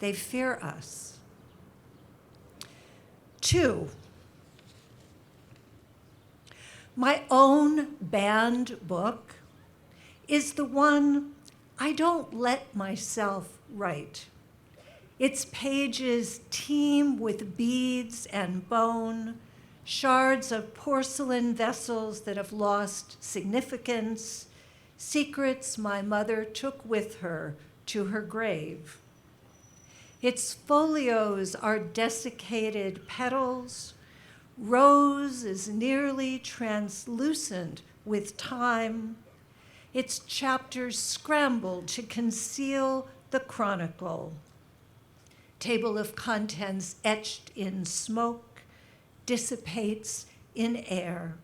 S21: they fear us. 2, my own banned book is the one I don't let myself write. Its pages teem with beads and bone, shards of porcelain vessels that have lost significance, secrets my mother took with her to her grave. Its folios are desiccated petals. Rose is nearly translucent with time. Its chapters scramble to conceal the chronicle. Table of contents etched in smoke dissipates in air.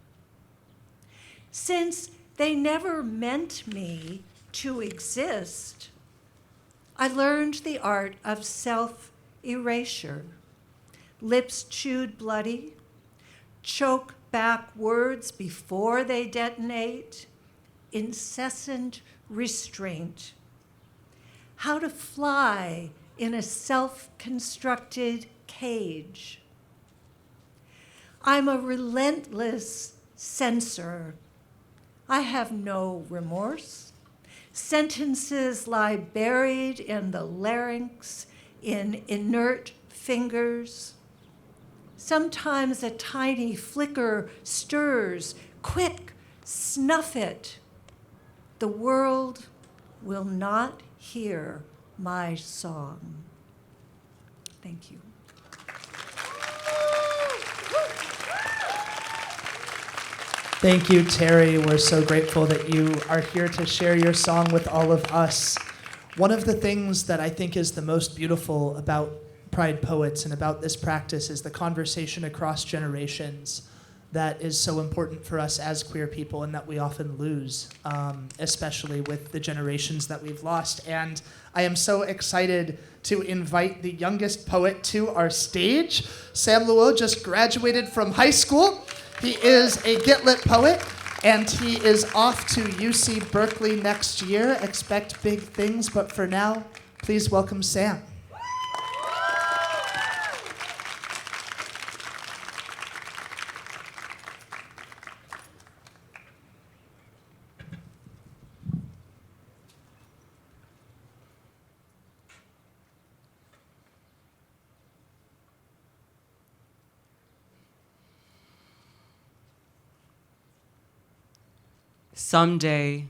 S21: Since they never meant me to exist, I learned the art of self-erasure. Lips chewed bloody, choke back words before they detonate, incessant restraint. How to fly in a self-constructed cage. I'm a relentless censor. I have no remorse. Sentences lie buried in the larynx, in inert fingers. Sometimes a tiny flicker stirs. Quick, snuff it. The world will not hear my song. Thank you.
S13: Thank you, Terry. We're so grateful that you are here to share your song with all of us. One of the things that I think is the most beautiful about Pride Poets and about this practice is the conversation across generations that is so important for us as queer people and that we often lose, especially with the generations that we've lost. And I am so excited to invite the youngest poet to our stage. Sam Luo just graduated from high school. He is a Gitlit poet, and he is off to UC Berkeley next year. Expect big things, but for now, please welcome Sam.
S2: Someday,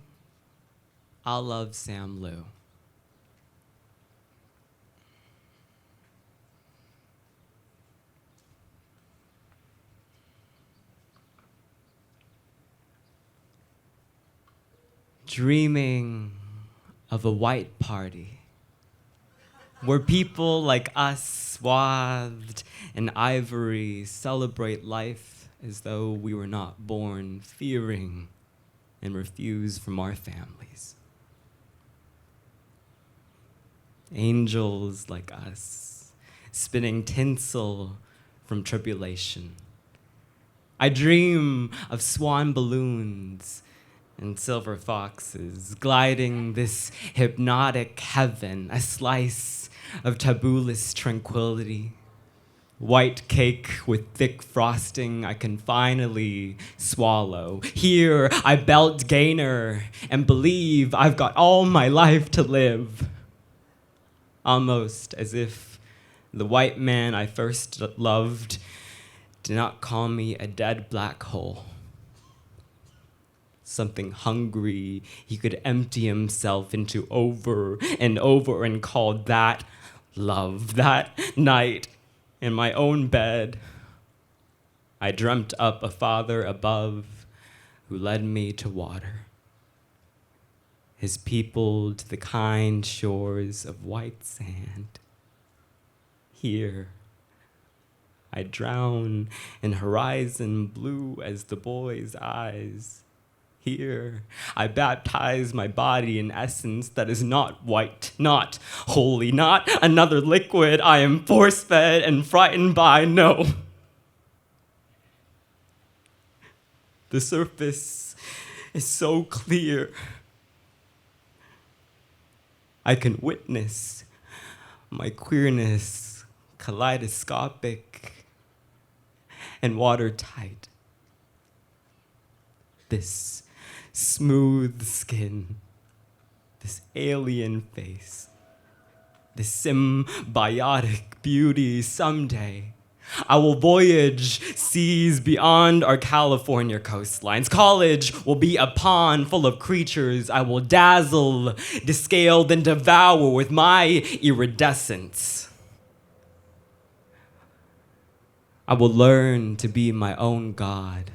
S2: I'll love Sam Liu. Dreaming of a white party where people like us, swathed in ivory, celebrate life as though we were not born fearing and refuse from our families. Angels like us, spinning tinsel from tribulation. I dream of swan balloons and silver foxes gliding this hypnotic heaven, a slice of tabooless tranquility. White cake with thick frosting I can finally swallow. Here I belt gainer and believe I've got all my life to live. Almost as if the white man I first loved did not call me a dead black hole, something hungry he could empty himself into over and over and call that love. That night, in my own bed, I dreamt up a father above who led me to water, his people to the kind shores of white sand. Here, I drown in horizon blue as the boy's eyes. Here, I baptize my body in essence that is not white, not holy, not another liquid I am force-fed and frightened by, no. The surface is so clear. I can witness my queerness kaleidoscopic and watertight. This smooth skin, this alien face, this symbiotic beauty. Someday I will voyage seas beyond our California coastlines. College will be a pond full of creatures I will dazzle, descale, then devour with my iridescence. I will learn to be my own god,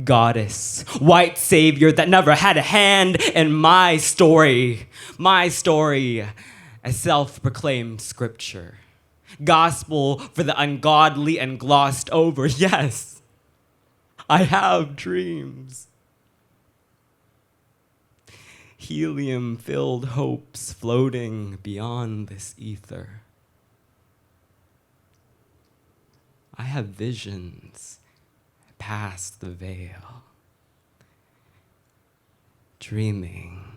S2: goddess, white savior that never had a hand in my story, a self-proclaimed scripture, gospel for the ungodly and glossed over. Yes, I have dreams. Helium-filled hopes floating beyond this ether. I have visions past the veil, dreaming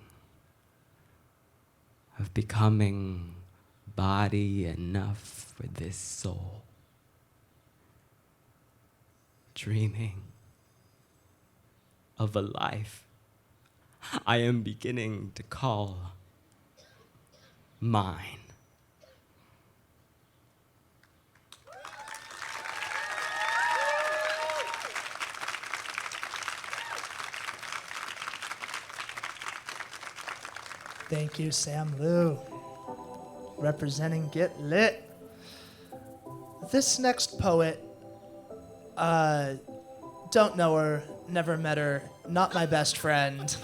S2: of becoming body enough for this soul, dreaming of a life I am beginning to call mine.
S13: Thank you, Sam Lou. Representing Get Lit. This next poet, don't know her, never met her, not my best friend.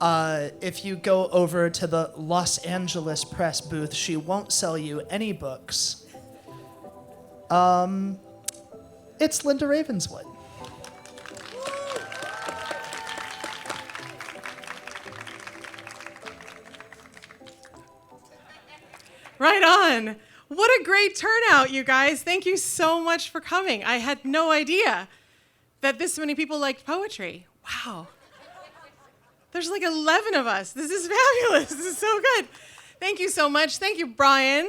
S13: If you go over to the Los Angeles press booth, she won't sell you any books. It's Linda Ravenswood.
S6: Right on. What a great turnout, you guys. Thank you so much for coming. I had no idea that this many people liked poetry. Wow. There's like 11 of us. This is fabulous. This is so good. Thank you so much. Thank you, Brian.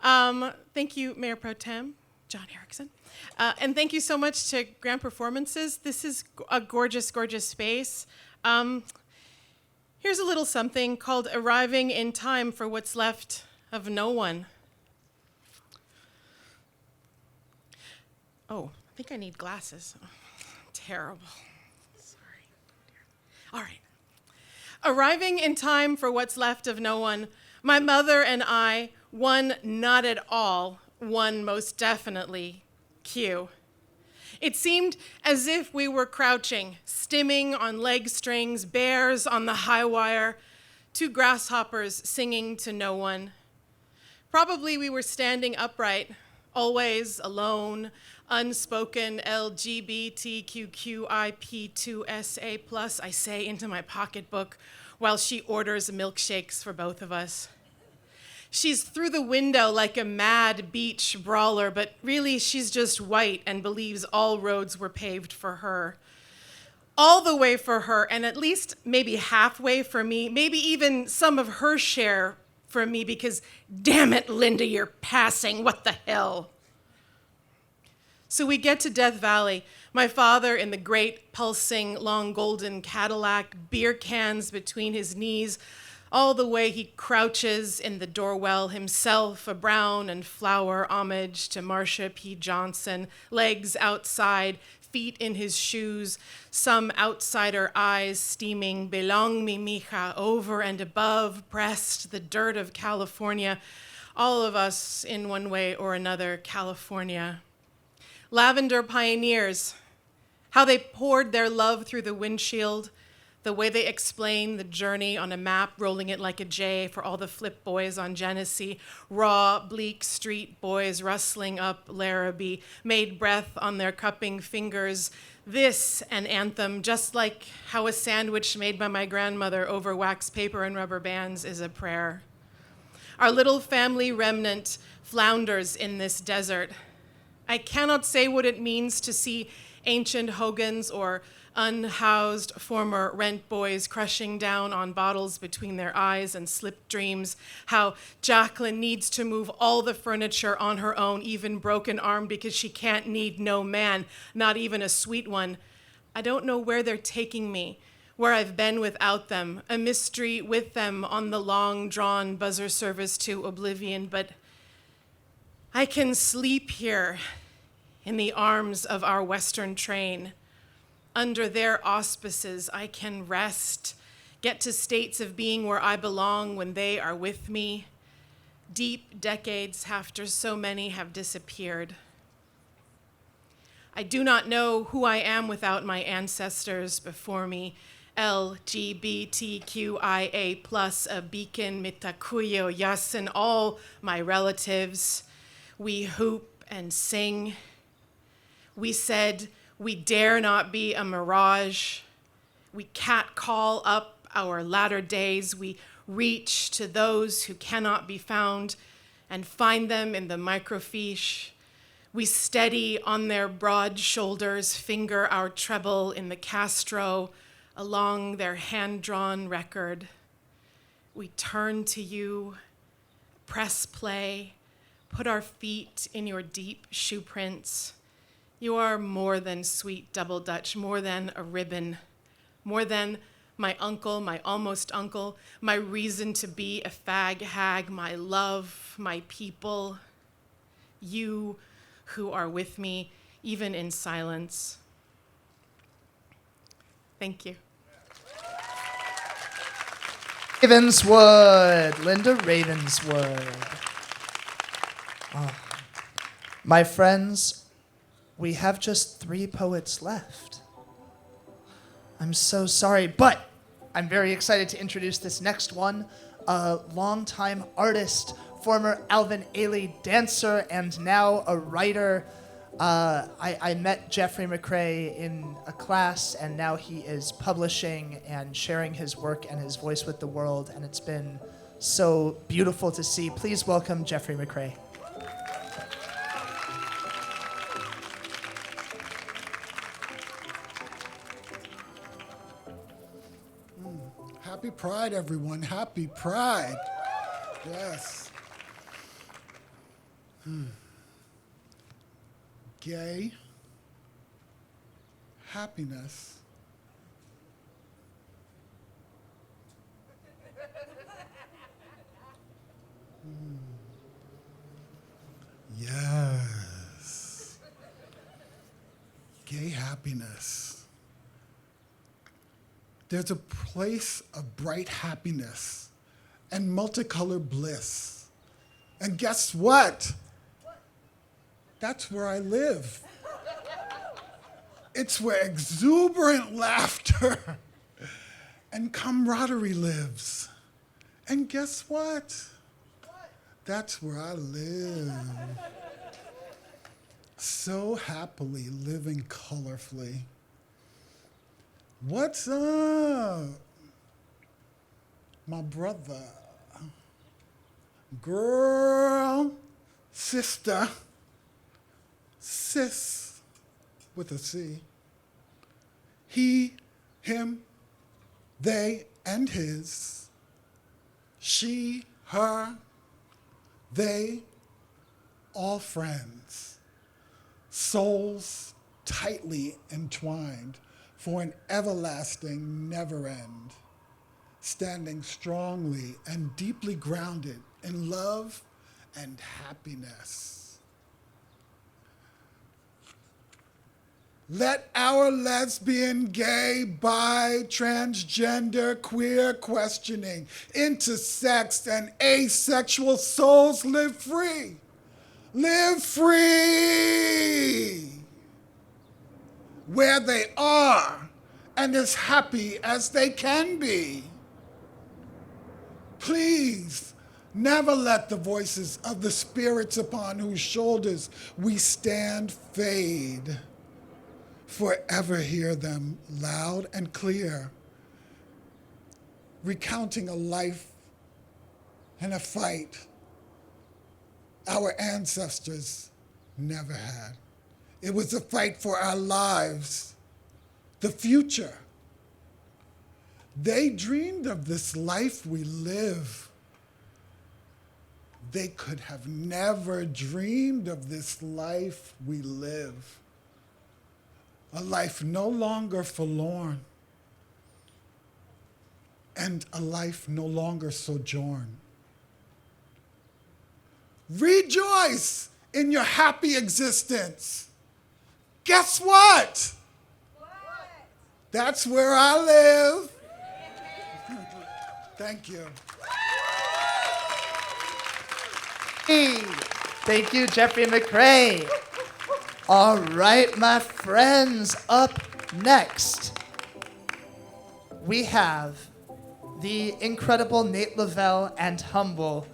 S6: Thank you, Mayor Pro Tem John Erickson. And thank you so much to Grand Performances. This is a gorgeous, gorgeous space. Here's a little something called Arriving in Time for What's Left of No One. Oh, I think I need glasses. Oh, terrible. Sorry. All right. Arriving in time for what's left of no one. My mother and I, one not at all, one most definitely, Q. It seemed as if we were crouching, stimming on leg strings, bears on the high wire, two grasshoppers singing to no one. Probably we were standing upright, always alone, unspoken LGBTQQIP2SA+, I say into my pocketbook while she orders milkshakes for both of us. She's through the window like a mad beach brawler, but really she's just white and believes all roads were paved for her. All the way for her, and at least maybe halfway for me, maybe even some of her share for me, because damn it, Linda, you're passing, what the hell? So we get to Death Valley, my father in the great pulsing long golden Cadillac, beer cans between his knees, all the way he crouches in the doorwell himself, a brown and flower homage to Marsha P. Johnson, legs outside, feet in his shoes, some outsider eyes steaming, belong me, mija, over and above, breast, the dirt of California, all of us in one way or another, California. Lavender pioneers, how they poured their love through the windshield, the way they explain the journey on a map, rolling it like a J for all the flip boys on Genesee, raw, bleak street boys rustling up Larrabee, made breath on their cupping fingers. This an anthem, just like how a sandwich made by my grandmother over wax paper and rubber bands is a prayer. Our little family remnant flounders in this desert. I cannot say what it means to see ancient hogans or unhoused former rent boys crushing down on bottles between their eyes and slip dreams, how Jacqueline needs to move all the furniture on her own, even broken arm, because she can't need no man, not even a sweet one. I don't know where they're taking me, where I've been without them, a mystery with them on the long-drawn buzzer service to oblivion, but I can sleep here in the arms of our Western train. Under their auspices, I can rest, get to states of being where I belong when they are with me. Deep decades after so many have disappeared. I do not know who I am without my ancestors before me. LGBTQIA+, a beacon, mitakuyo, yes, and all my relatives. We hoop and sing. We said, we dare not be a mirage. We catcall up our latter days. We reach to those who cannot be found and find them in the microfiche. We steady on their broad shoulders, finger our treble in the Castro along their hand-drawn record. We turn to you, press play, put our feet in your deep shoe prints. You are more than sweet double Dutch, more than a ribbon, more than my uncle, my almost uncle, my reason to be a fag hag, my love, my people, you who are with me, even in silence. Thank you.
S13: Ravenswood, Linda Ravenswood. Oh. My friends, we have just 3 poets left. I'm so sorry, but I'm very excited to introduce this next one, a longtime artist, former Alvin Ailey dancer, and now a writer. I met Jeffrey McCray in a class, and now he is publishing and sharing his work and his voice with the world, and it's been so beautiful to see. Please welcome Jeffrey McCray.
S7: Happy Pride, everyone. Happy Pride. Yes. Gay happiness. Yes. Gay happiness. There's a place of bright happiness and multicolored bliss. And guess what? That's where I live. It's where exuberant laughter and camaraderie lives. And guess what? That's where I live. So happily living colorfully. What's up? My brother, girl, sister, sis with a C. He, him, they, and his. She, her, they, all friends. Souls tightly entwined for an everlasting never end. Standing strongly and deeply grounded in love and happiness. Let our lesbian, gay, bi, transgender, queer questioning, intersex, and asexual souls live free. Live free where they are and as happy as they can be. Please, never let the voices of the spirits upon whose shoulders we stand fade. Forever hear them loud and clear, recounting a life and a fight our ancestors never had. It was a fight for our lives, the future. They dreamed of this life we live. They could have never dreamed of this life we live. A life no longer forlorn, and a life no longer sojourn. Rejoice in your happy existence. Guess what? That's where I live. Thank you.
S13: Hey, thank you, Jeffrey McCray. All right, my friends, up next, we have the incredible Nate Lovell and Humble.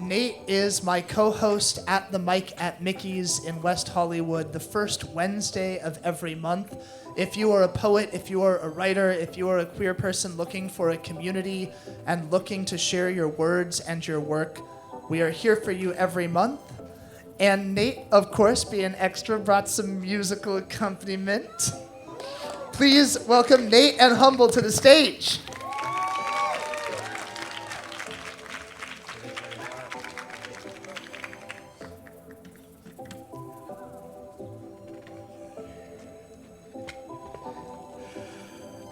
S13: Nate is my co-host at the Mic at Mickey's in West Hollywood the first Wednesday of every month. If you are a poet, if you are a writer, if you are a queer person looking for a community and looking to share your words and your work, we are here for you every month. And Nate, of course, being extra, brought some musical accompaniment. Please welcome Nate and Humble to the stage.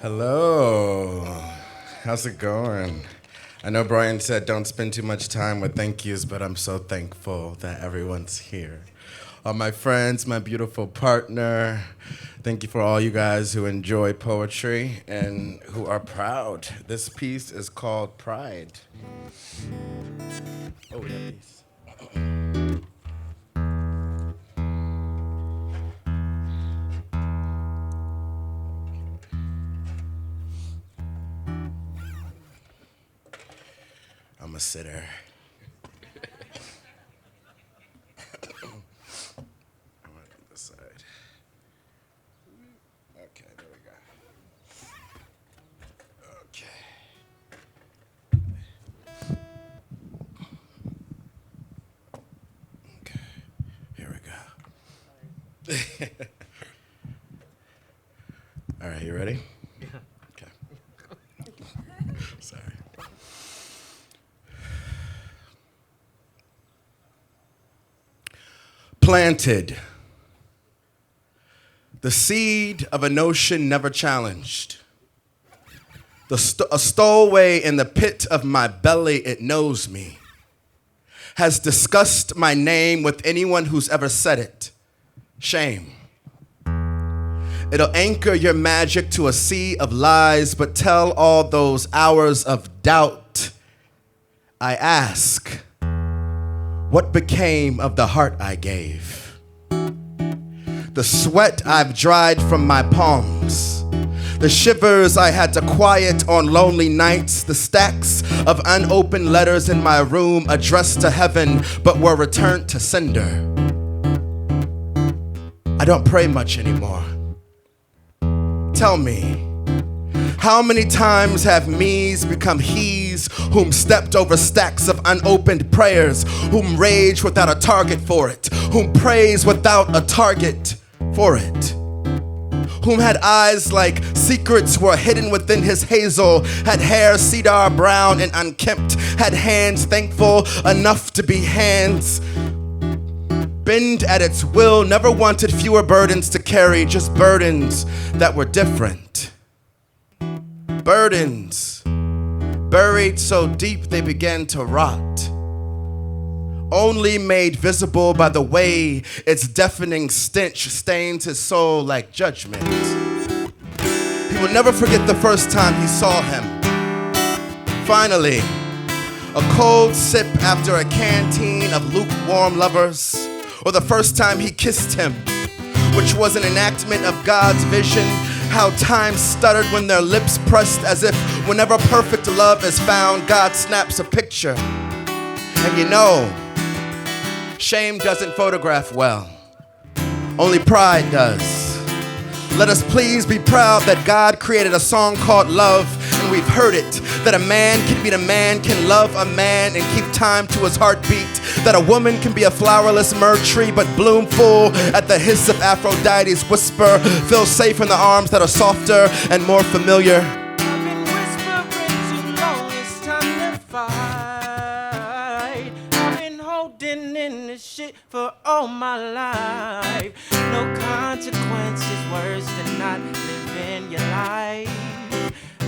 S8: Hello. How's it going? I know Brian said don't spend too much time with thank yous, but I'm so thankful that everyone's here. All my friends, my beautiful partner, thank you for all you guys who enjoy poetry and who are proud. This piece is called Pride. Oh, we have these. I'm a sitter. I went on this side. Okay, there we go. Okay. Okay, here we go. All right, you ready?
S2: Yeah.
S8: Okay. Sorry. Planted. The seed of a notion never challenged. A stowaway in the pit of my belly, it knows me. Has discussed my name with anyone who's ever said it. Shame. It'll anchor your magic to a sea of lies, but tell all those hours of doubt. I ask, what became of the heart I gave? The sweat I've dried from my palms, the shivers I had to quiet on lonely nights, the stacks of unopened letters in my room addressed to heaven but were returned to sender. I don't pray much anymore. Tell me, how many times have me's become he's, whom stepped over stacks of unopened prayers, whom rage without a target for it, whom praise without a target for it, whom had eyes like secrets were hidden within his hazel, had hair cedar brown and unkempt, had hands thankful enough to be hands, bend at its will, never wanted fewer burdens to carry, just burdens that were different. Burdens buried so deep they began to rot. only made visible by the way its deafening stench stains his soul like judgment. He will never forget the first time he saw him. Finally, a cold sip after a canteen of lukewarm lovers, or the first time he kissed him, which was an enactment of God's vision, how time stuttered when their lips pressed, as if whenever perfect love is found, God snaps a picture. And you know, shame doesn't photograph well, only pride does. Let us please be proud that God created a song called Love, and we've heard it, that a man can meet a man, can love a man and keep time to his heartbeat, that a woman can be a flowerless myrrh tree but bloom full at the hiss of Aphrodite's whisper, feel safe in the arms that are softer and more familiar.
S9: I've been whispering too long, it's time to fight. I've been holding in this shit for all my life. No consequences worse than not living your life.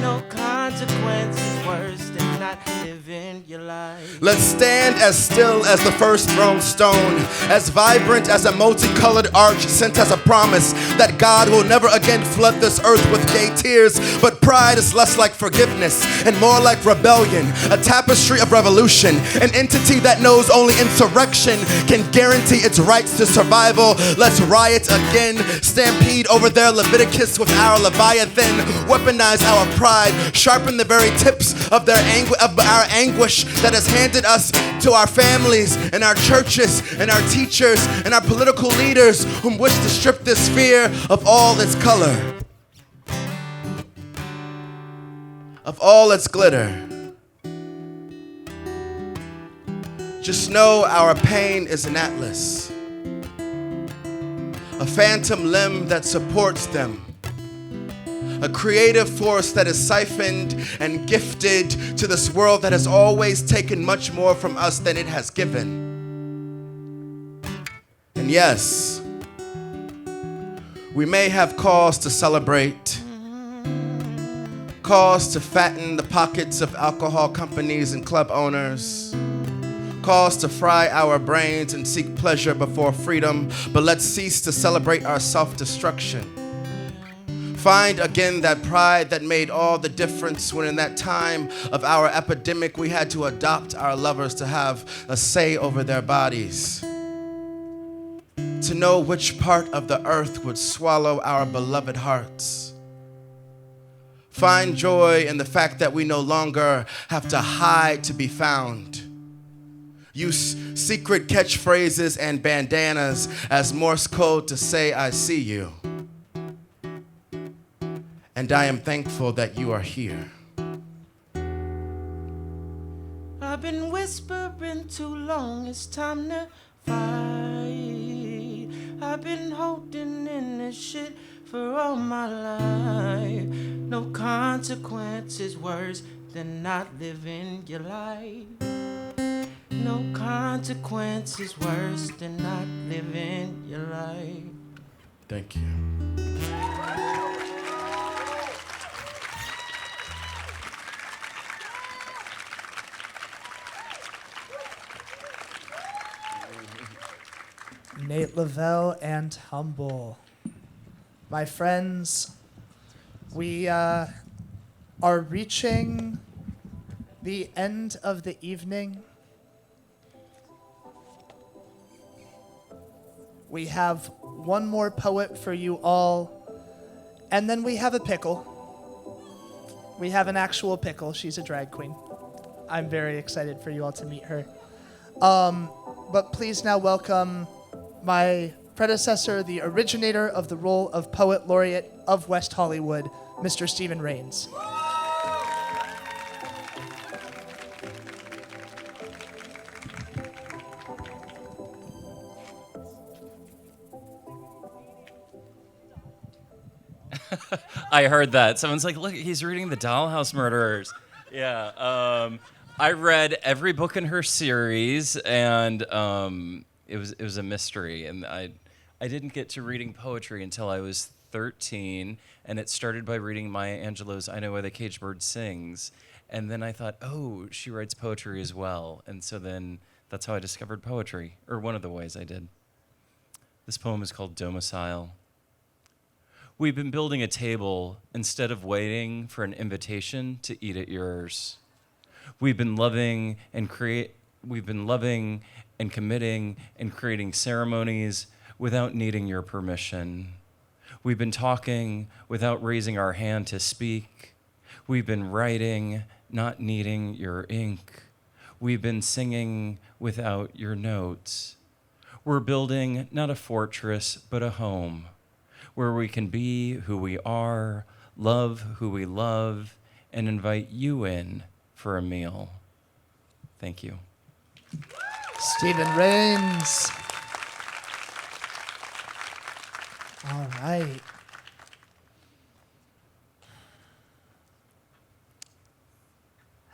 S9: No consequences worse than not living your life.
S8: Let's stand as still as the first thrown stone, as vibrant as a multicolored arch sent as a promise that God will never again flood this earth with gay tears. But pride is less like forgiveness and more like rebellion, a tapestry of revolution, an entity that knows only insurrection can guarantee its rights to survival. Let's riot again, stampede over their Leviticus with our Leviathan, weaponize our pride, sharpen the very tips of our anguish that has handed us to our families and our churches and our teachers and our political leaders whom wish to strip this fear of all its color, of all its glitter. Just know our pain is an atlas, a phantom limb that supports them, a creative force that is siphoned and gifted to this world that has always taken much more from us than it has given. And yes, we may have cause to celebrate, cause to fatten the pockets of alcohol companies and club owners, cause to fry our brains and seek pleasure before freedom, but let's cease to celebrate our self-destruction. Find again that pride that made all the difference when in that time of our epidemic we had to adopt our lovers to have a say over their bodies, to know which part of the earth would swallow our beloved hearts. Find joy in the fact that we no longer have to hide to be found. Use secret catchphrases and bandanas as Morse code to say I see you. And I am thankful that you are here.
S9: I've been whispering too long, it's time to fight. I've been holding in this shit for all my life. No consequences worse than not living your life. No consequences worse than not living your life.
S8: Thank you.
S13: Nate, Lovell, and Humble. My friends, we are reaching the end of the evening. We have one more poet for you all, and then we have a pickle. We have an actual pickle. She's a drag queen. I'm very excited for you all to meet her. But please now welcome my predecessor, the originator of the role of Poet Laureate of West Hollywood, Mr. Stephen Rains.
S22: I heard that. Someone's like, look, he's reading The Dollhouse Murderers. Yeah. I read every book in her series, and it was a mystery. And I didn't get to reading poetry until I was 13, and it started by reading Maya Angelou's I Know Why the Caged Bird Sings. And then I thought, oh, she writes poetry as well. And so then That's how I discovered poetry, or one of the ways I did. This poem is called Domicile. We've been building a table instead of waiting for an invitation to eat at yours. We've been loving and committing and creating ceremonies without needing your permission. We've been talking without raising our hand to speak. We've been writing, not needing your ink. We've been singing without your notes. We're building not a fortress, but a home where we can be who we are, love who we love, and invite you in for a meal. Thank you.
S13: Stephen Rains. All right.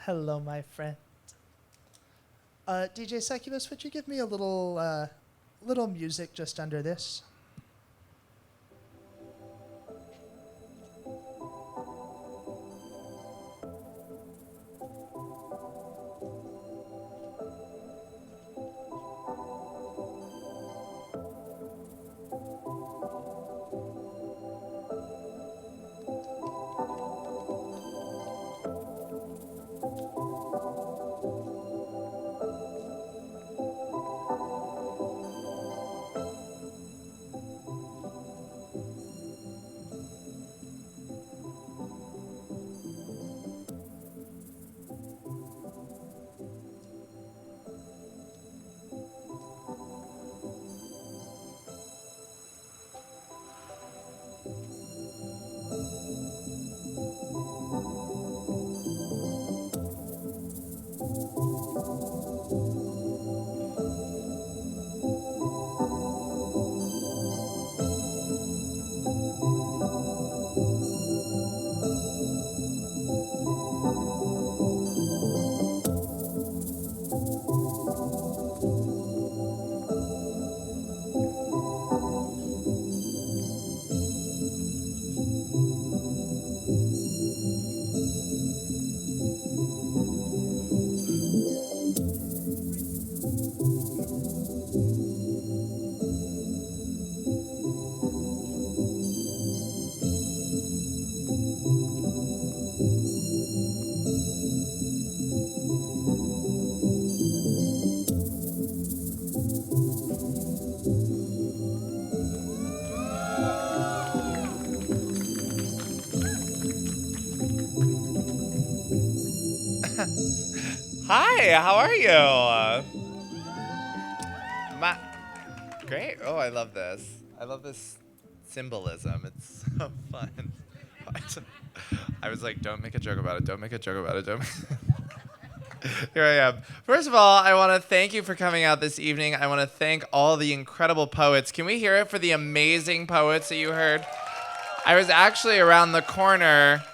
S13: Hello, my friend. DJ Succubus, would you give me a little music just under this?
S10: Hi, how are you? Great. Oh, I love this. I love this symbolism. It's so fun. I was like, don't make a joke about it. Don't make a joke about it. Don't. Here I am. First of all, I want to thank you for coming out this evening. I want to thank all the incredible poets. Can we hear it for the amazing poets that you heard? I was actually around the corner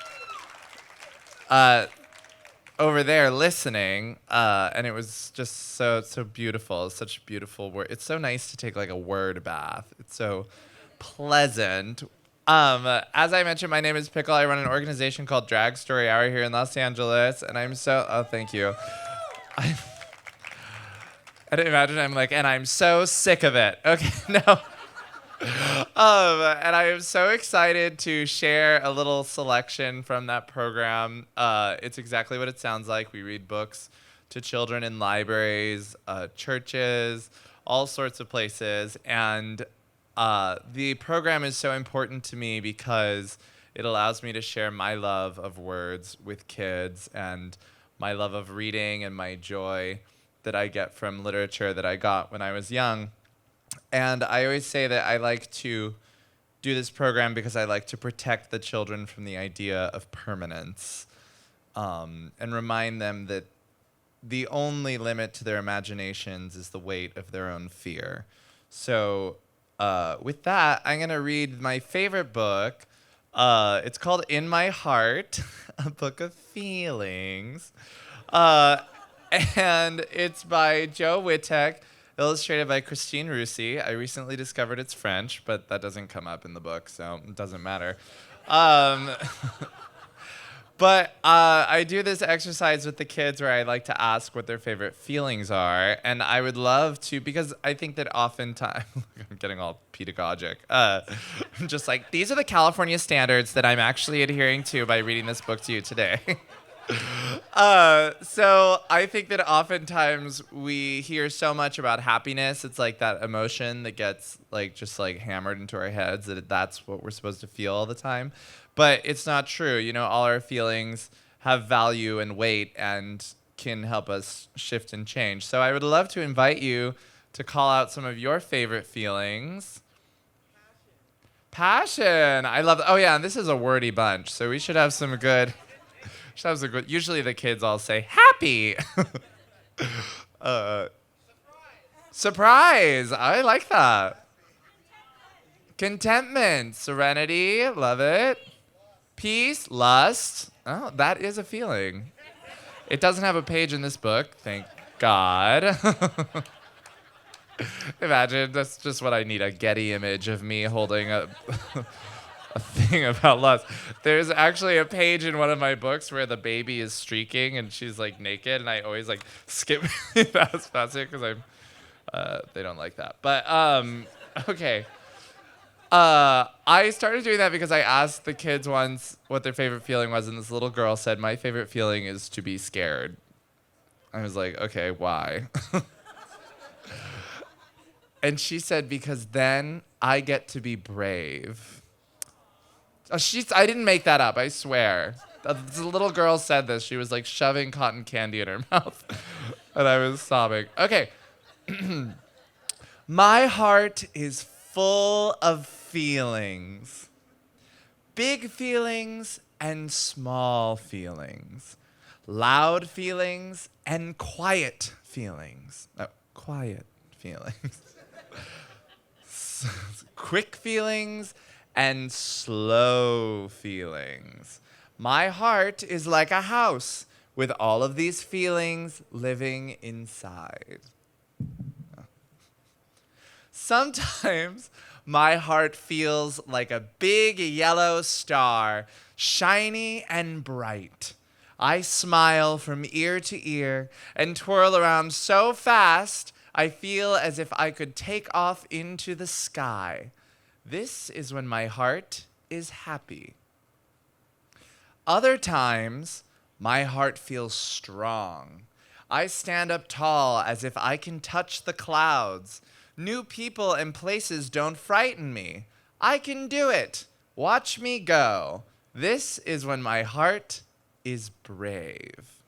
S10: over there listening, and it was just so beautiful. It's such a beautiful word. It's so nice to take like a word bath. It's so pleasant. As I mentioned, my name is Pickle. I run an organization called Drag Story Hour here in Los Angeles, and I'm so thank you. I didn't imagine and I'm so sick of it. Okay, no. And I am so excited to share a little selection from that program. It's exactly what it sounds like. We read books to children in libraries, churches, all sorts of places. And the program is so important to me because it allows me to share my love of words with kids and my love of reading and my joy that I get from literature that I got when I was young. And I always say that I like to do this program because I like to protect the children from the idea of permanence, and remind them that the only limit to their imaginations is the weight of their own fear. So with that, I'm going to read my favorite book. It's called In My Heart, a book of feelings. And it's by Joe Wittek, illustrated by Christine Rusi. I recently discovered it's French, but that doesn't come up in the book, so it doesn't matter. But I do this exercise with the kids where I like to ask what their favorite feelings are. And I would love to, because I think that oftentimes, I'm getting all pedagogic. I'm just like, these are the California standards that I'm actually adhering to by reading this book to you today. So I think that oftentimes we hear so much about happiness. It's like that emotion that gets like just like hammered into our heads that that's what we're supposed to feel all the time. But it's not true. You know, all our feelings have value and weight and can help us shift and change. So I would love to invite you to call out some of your favorite feelings. Passion. I love. Oh yeah, and this is a wordy bunch, so we should have some good. Usually the kids all say happy. Surprise. I like that. Contentment. Serenity. Love it. Peace. Lust. Oh, that is a feeling. It doesn't have a page in this book. Thank God. Imagine, that's just what I need, a Getty image of me holding a thing about lust. There's actually a page in one of my books where the baby is streaking and she's like naked, and I always like skip past it because I'm they don't like that. But okay. I started doing that because I asked the kids once what their favorite feeling was, and this little girl said, my favorite feeling is to be scared. I was like, okay, why? And she said, because then I get to be brave. I didn't make that up, I swear. The little girl said this. She was like shoving cotton candy in her mouth. And I was sobbing. Okay. My heart is full of feelings. Big feelings and small feelings. Loud feelings and quiet feelings. Quiet feelings. Quick feelings and slow feelings. My heart is like a house with all of these feelings living inside. Sometimes my heart feels like a big yellow star, shiny and bright. I smile from ear to ear and twirl around so fast I feel as if I could take off into the sky. This is when my heart is happy. Other times, my heart feels strong. I stand up tall as if I can touch the clouds. New people and places don't frighten me. I can do it. Watch me go. This is when my heart is brave.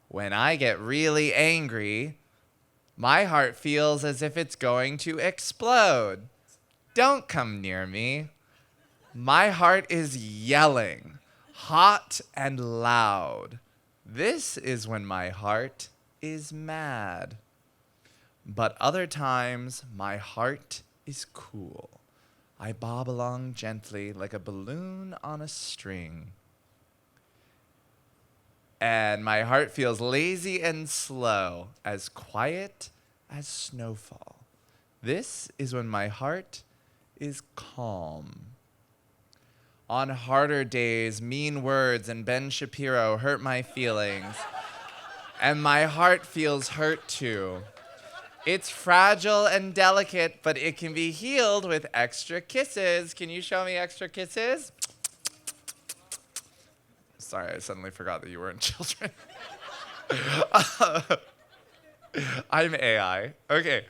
S10: When I get really angry, my heart feels as if it's going to explode. Don't come near me. My heart is yelling, hot and loud. This is when my heart is mad. But other times, my heart is cool. I bob along gently like a balloon on a string. And my heart feels lazy and slow, as quiet as snowfall. This is when my heart is calm. On harder days, mean words and Ben Shapiro hurt my feelings, and my heart feels hurt too. It's fragile and delicate, but it can be healed with extra kisses. Can you show me extra kisses? Sorry, I suddenly forgot that you weren't children. I'm AI. Okay.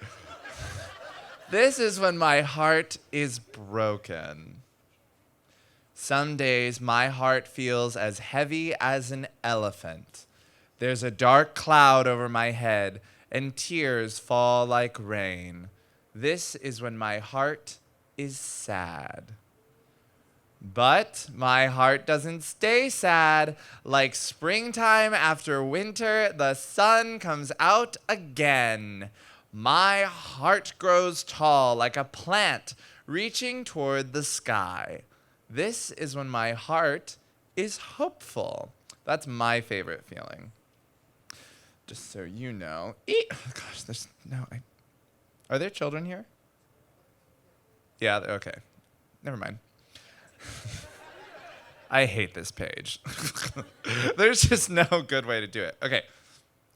S10: This is when my heart is broken. Some days my heart feels as heavy as an elephant. There's a dark cloud over my head, and tears fall like rain. This is when my heart is sad. But my heart doesn't stay sad. Like springtime after winter, the sun comes out again. My heart grows tall like a plant reaching toward the sky. This is when my heart is hopeful. That's my favorite feeling. Just so you know. Oh gosh, there's no. Are there children here? Yeah, okay. Never mind. I hate this page. There's just no good way to do it. Okay.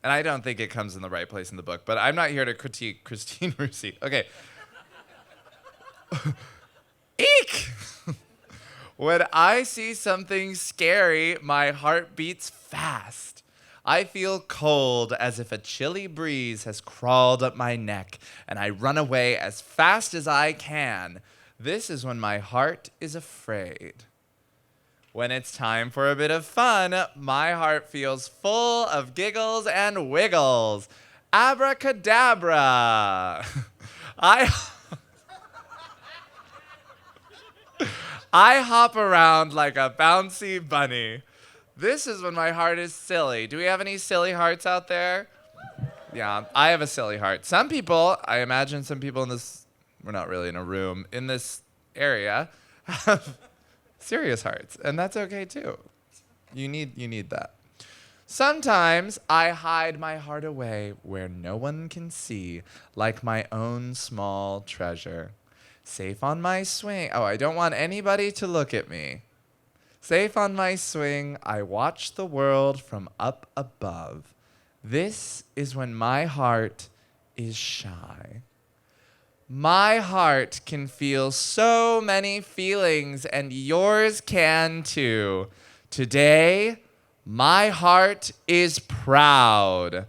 S10: And I don't think it comes in the right place in the book, but I'm not here to critique Christine Rusi. Okay. Eek! When I see something scary, my heart beats fast. I feel cold as if a chilly breeze has crawled up my neck, and I run away as fast as I can. This is when my heart is afraid. When it's time for a bit of fun, my heart feels full of giggles and wiggles. Abracadabra. I hop around like a bouncy bunny. This is when my heart is silly. Do we have any silly hearts out there? Yeah, I have a silly heart. Some people, I imagine some people in this, we're not really in a room, in this area, have serious hearts, and that's okay too. You need that. Sometimes I hide my heart away where no one can see, like my own small treasure. Safe on my swing. Oh, I don't want anybody to look at me. Safe on my swing, I watch the world from up above. This is when my heart is shy. My heart can feel so many feelings, and yours can too. Today, my heart is proud.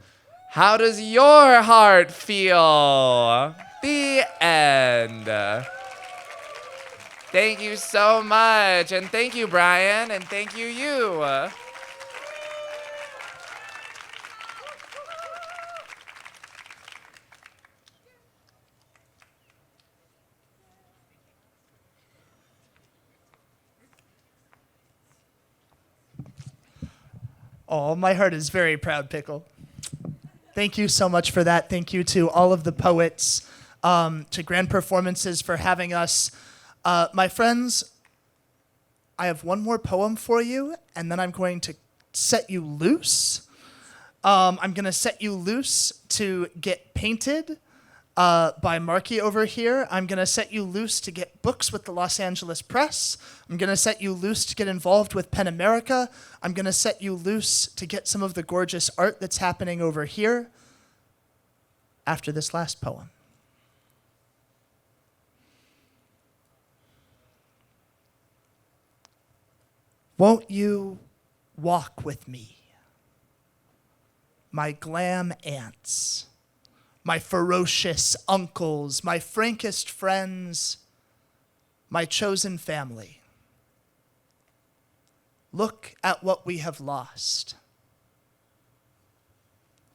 S10: How does your heart feel? The end. Thank you so much, and thank you, Brian, and thank you.
S13: Oh, my heart is very proud, Pickle. Thank you so much for that. Thank you to all of the poets, to Grand Performances for having us. My friends, I have one more poem for you, and then I'm going to set you loose. I'm going to set you loose to get painted by Marky over here. I'm going to set you loose to get books with the Los Angeles Press. I'm going to set you loose to get involved with PEN America. I'm going to set you loose to get some of the gorgeous art that's happening over here after this last poem. Won't you walk with me, my glam aunts, my ferocious uncles, my frankest friends, my chosen family? Look at what we have lost,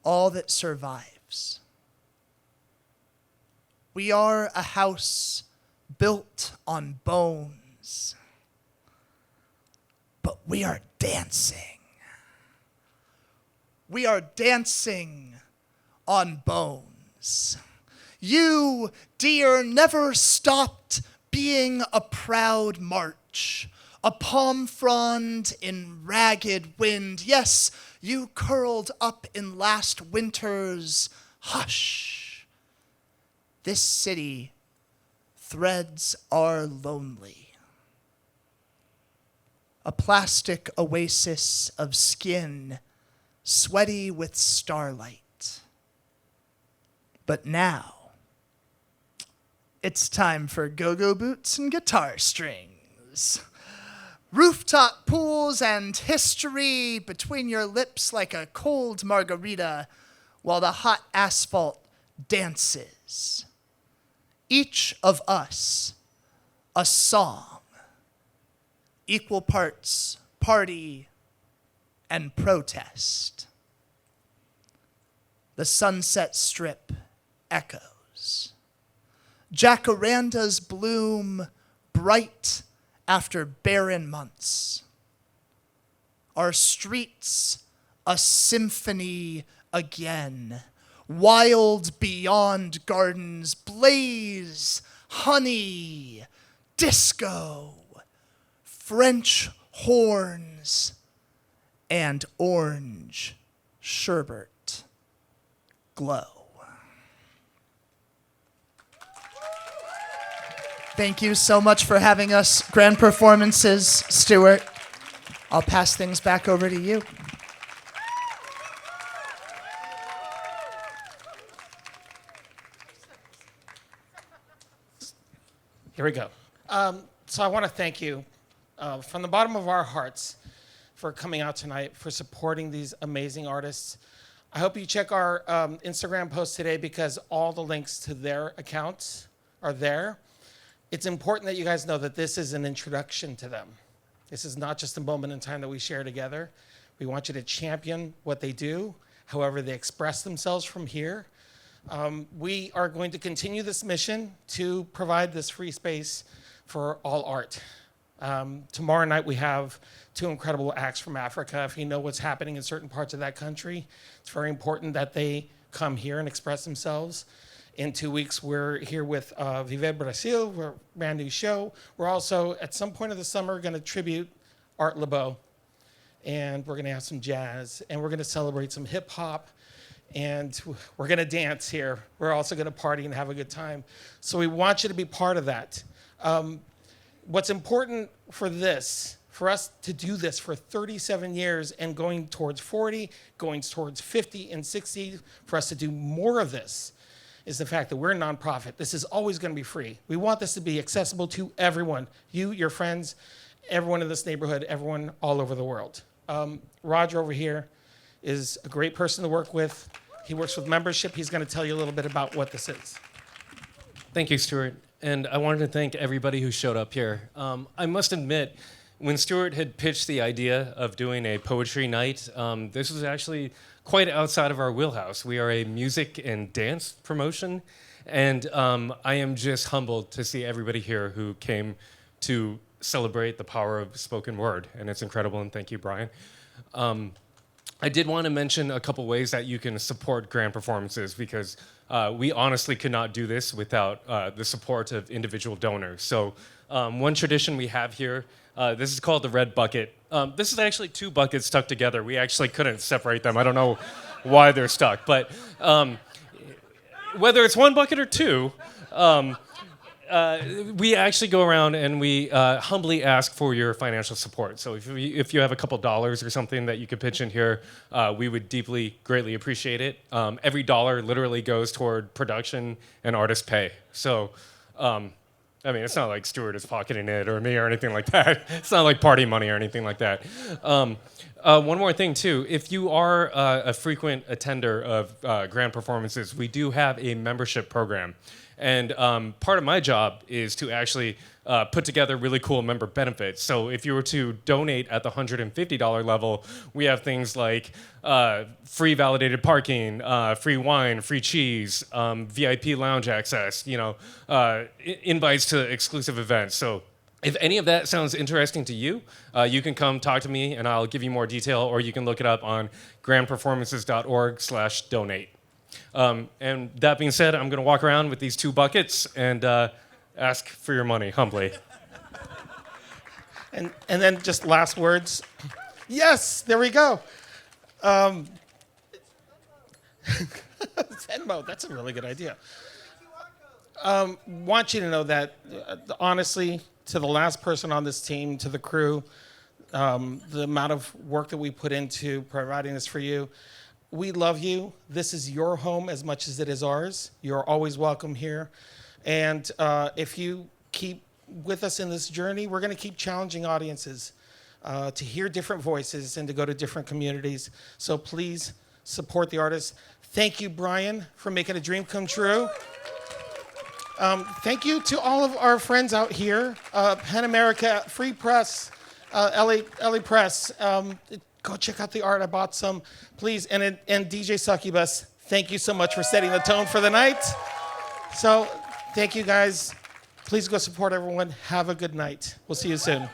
S13: all that survives. We are a house built on bones, but we are dancing. We are dancing on bones. You, dear, never stopped being a proud march, a palm frond in ragged wind. Yes, you curled up in last winter's hush. This city threads are lonely. A plastic oasis of skin, sweaty with starlight. But now, it's time for go-go boots and guitar strings. Rooftop pools and history between your lips like a cold margarita while the hot asphalt dances. Each of us, a song. Equal parts party and protest. The Sunset Strip echoes. Jacarandas bloom bright after barren months. Our streets a symphony again. Wild beyond gardens blaze, honey, disco, French horns, and orange sherbet glow. Thank you so much for having us. Grand Performances, Stuart. I'll pass things back over to you.
S1: Here we go. So I want to thank you from the bottom of our hearts for coming out tonight, for supporting these amazing artists. I hope you check our Instagram post today because all the links to their accounts are there. It's important that you guys know that this is an introduction to them. This is not just a moment in time that we share together. We want you to champion what they do, however they express themselves from here. We are going to continue this mission to provide this free space for all art. Tomorrow night we have 2 incredible acts from Africa. If you know what's happening in certain parts of that country, it's very important that they come here and express themselves. In 2 weeks, we're here with Vive Brasil, we're a brand new show. We're also, at some point of the summer, going to tribute Art LeBeau. And we're going to have some jazz, and we're going to celebrate some hip hop, and we're going to dance here. We're also going to party and have a good time. So we want you to be part of that. What's important for us to do this for 37 years and going towards 40, going towards 50 and 60, for us to do more of this, is the fact that we're a nonprofit. This is always going to be free. We want this to be accessible to everyone, you, your friends, everyone in this neighborhood, everyone all over the world. Roger over here is a great person to work with. He works with membership. He's going to tell you a little bit about what this is.
S4: Thank you, Stuart. And I wanted to thank everybody who showed up here. I must admit, when Stuart had pitched the idea of doing a poetry night, this was actually quite outside of our wheelhouse. We are a music and dance promotion, and I am just humbled to see everybody here who came to celebrate the power of spoken word, and it's incredible, and thank you, Brian. I did want to mention a couple ways that you can support grant performances, because we honestly could not do this without the support of individual donors. So one tradition we have here, this is called the red bucket. This is actually 2 buckets stuck together. We actually couldn't separate them. I don't know why they're stuck, but whether it's 1 bucket or 2, we actually go around and we humbly ask for your financial support. So if you have a couple dollars or something that you could pitch in here, we would greatly appreciate it. Every dollar literally goes toward production and artist pay. So, I mean, it's not like Stuart is pocketing it or me or anything like that. It's not like party money or anything like that. One more thing, too. If you are a frequent attender of grant performances, we do have a membership program. And part of my job is to actually put together really cool member benefits. So if you were to donate at the $150 level, we have things like free validated parking, free wine, free cheese, VIP lounge access, invites to exclusive events. So if any of that sounds interesting to you, you can come talk to me and I'll give you more detail, or you can look it up on grandperformances.org/donate. And that being said, I'm going to walk around with these 2 buckets and ask for your money humbly.
S1: And then just last words. Yes, there we go. Venmo, that's a really good idea. Want you to know that, honestly, to the last person on this team, to the crew, the amount of work that we put into providing this for you, we love you. This is your home as much as it is ours. You're always welcome here. And if you keep with us in this journey, we're going to keep challenging audiences to hear different voices and to go to different communities. So please support the artists. Thank you, Brian, for making a dream come true. Thank you to all of our friends out here, Pen America, Free Press, LA Press. Go check out the art. I bought some, please. And DJ Succubus, thank you so much for setting the tone for the night. So thank you, guys. Please go support everyone. Have a good night. We'll see you soon.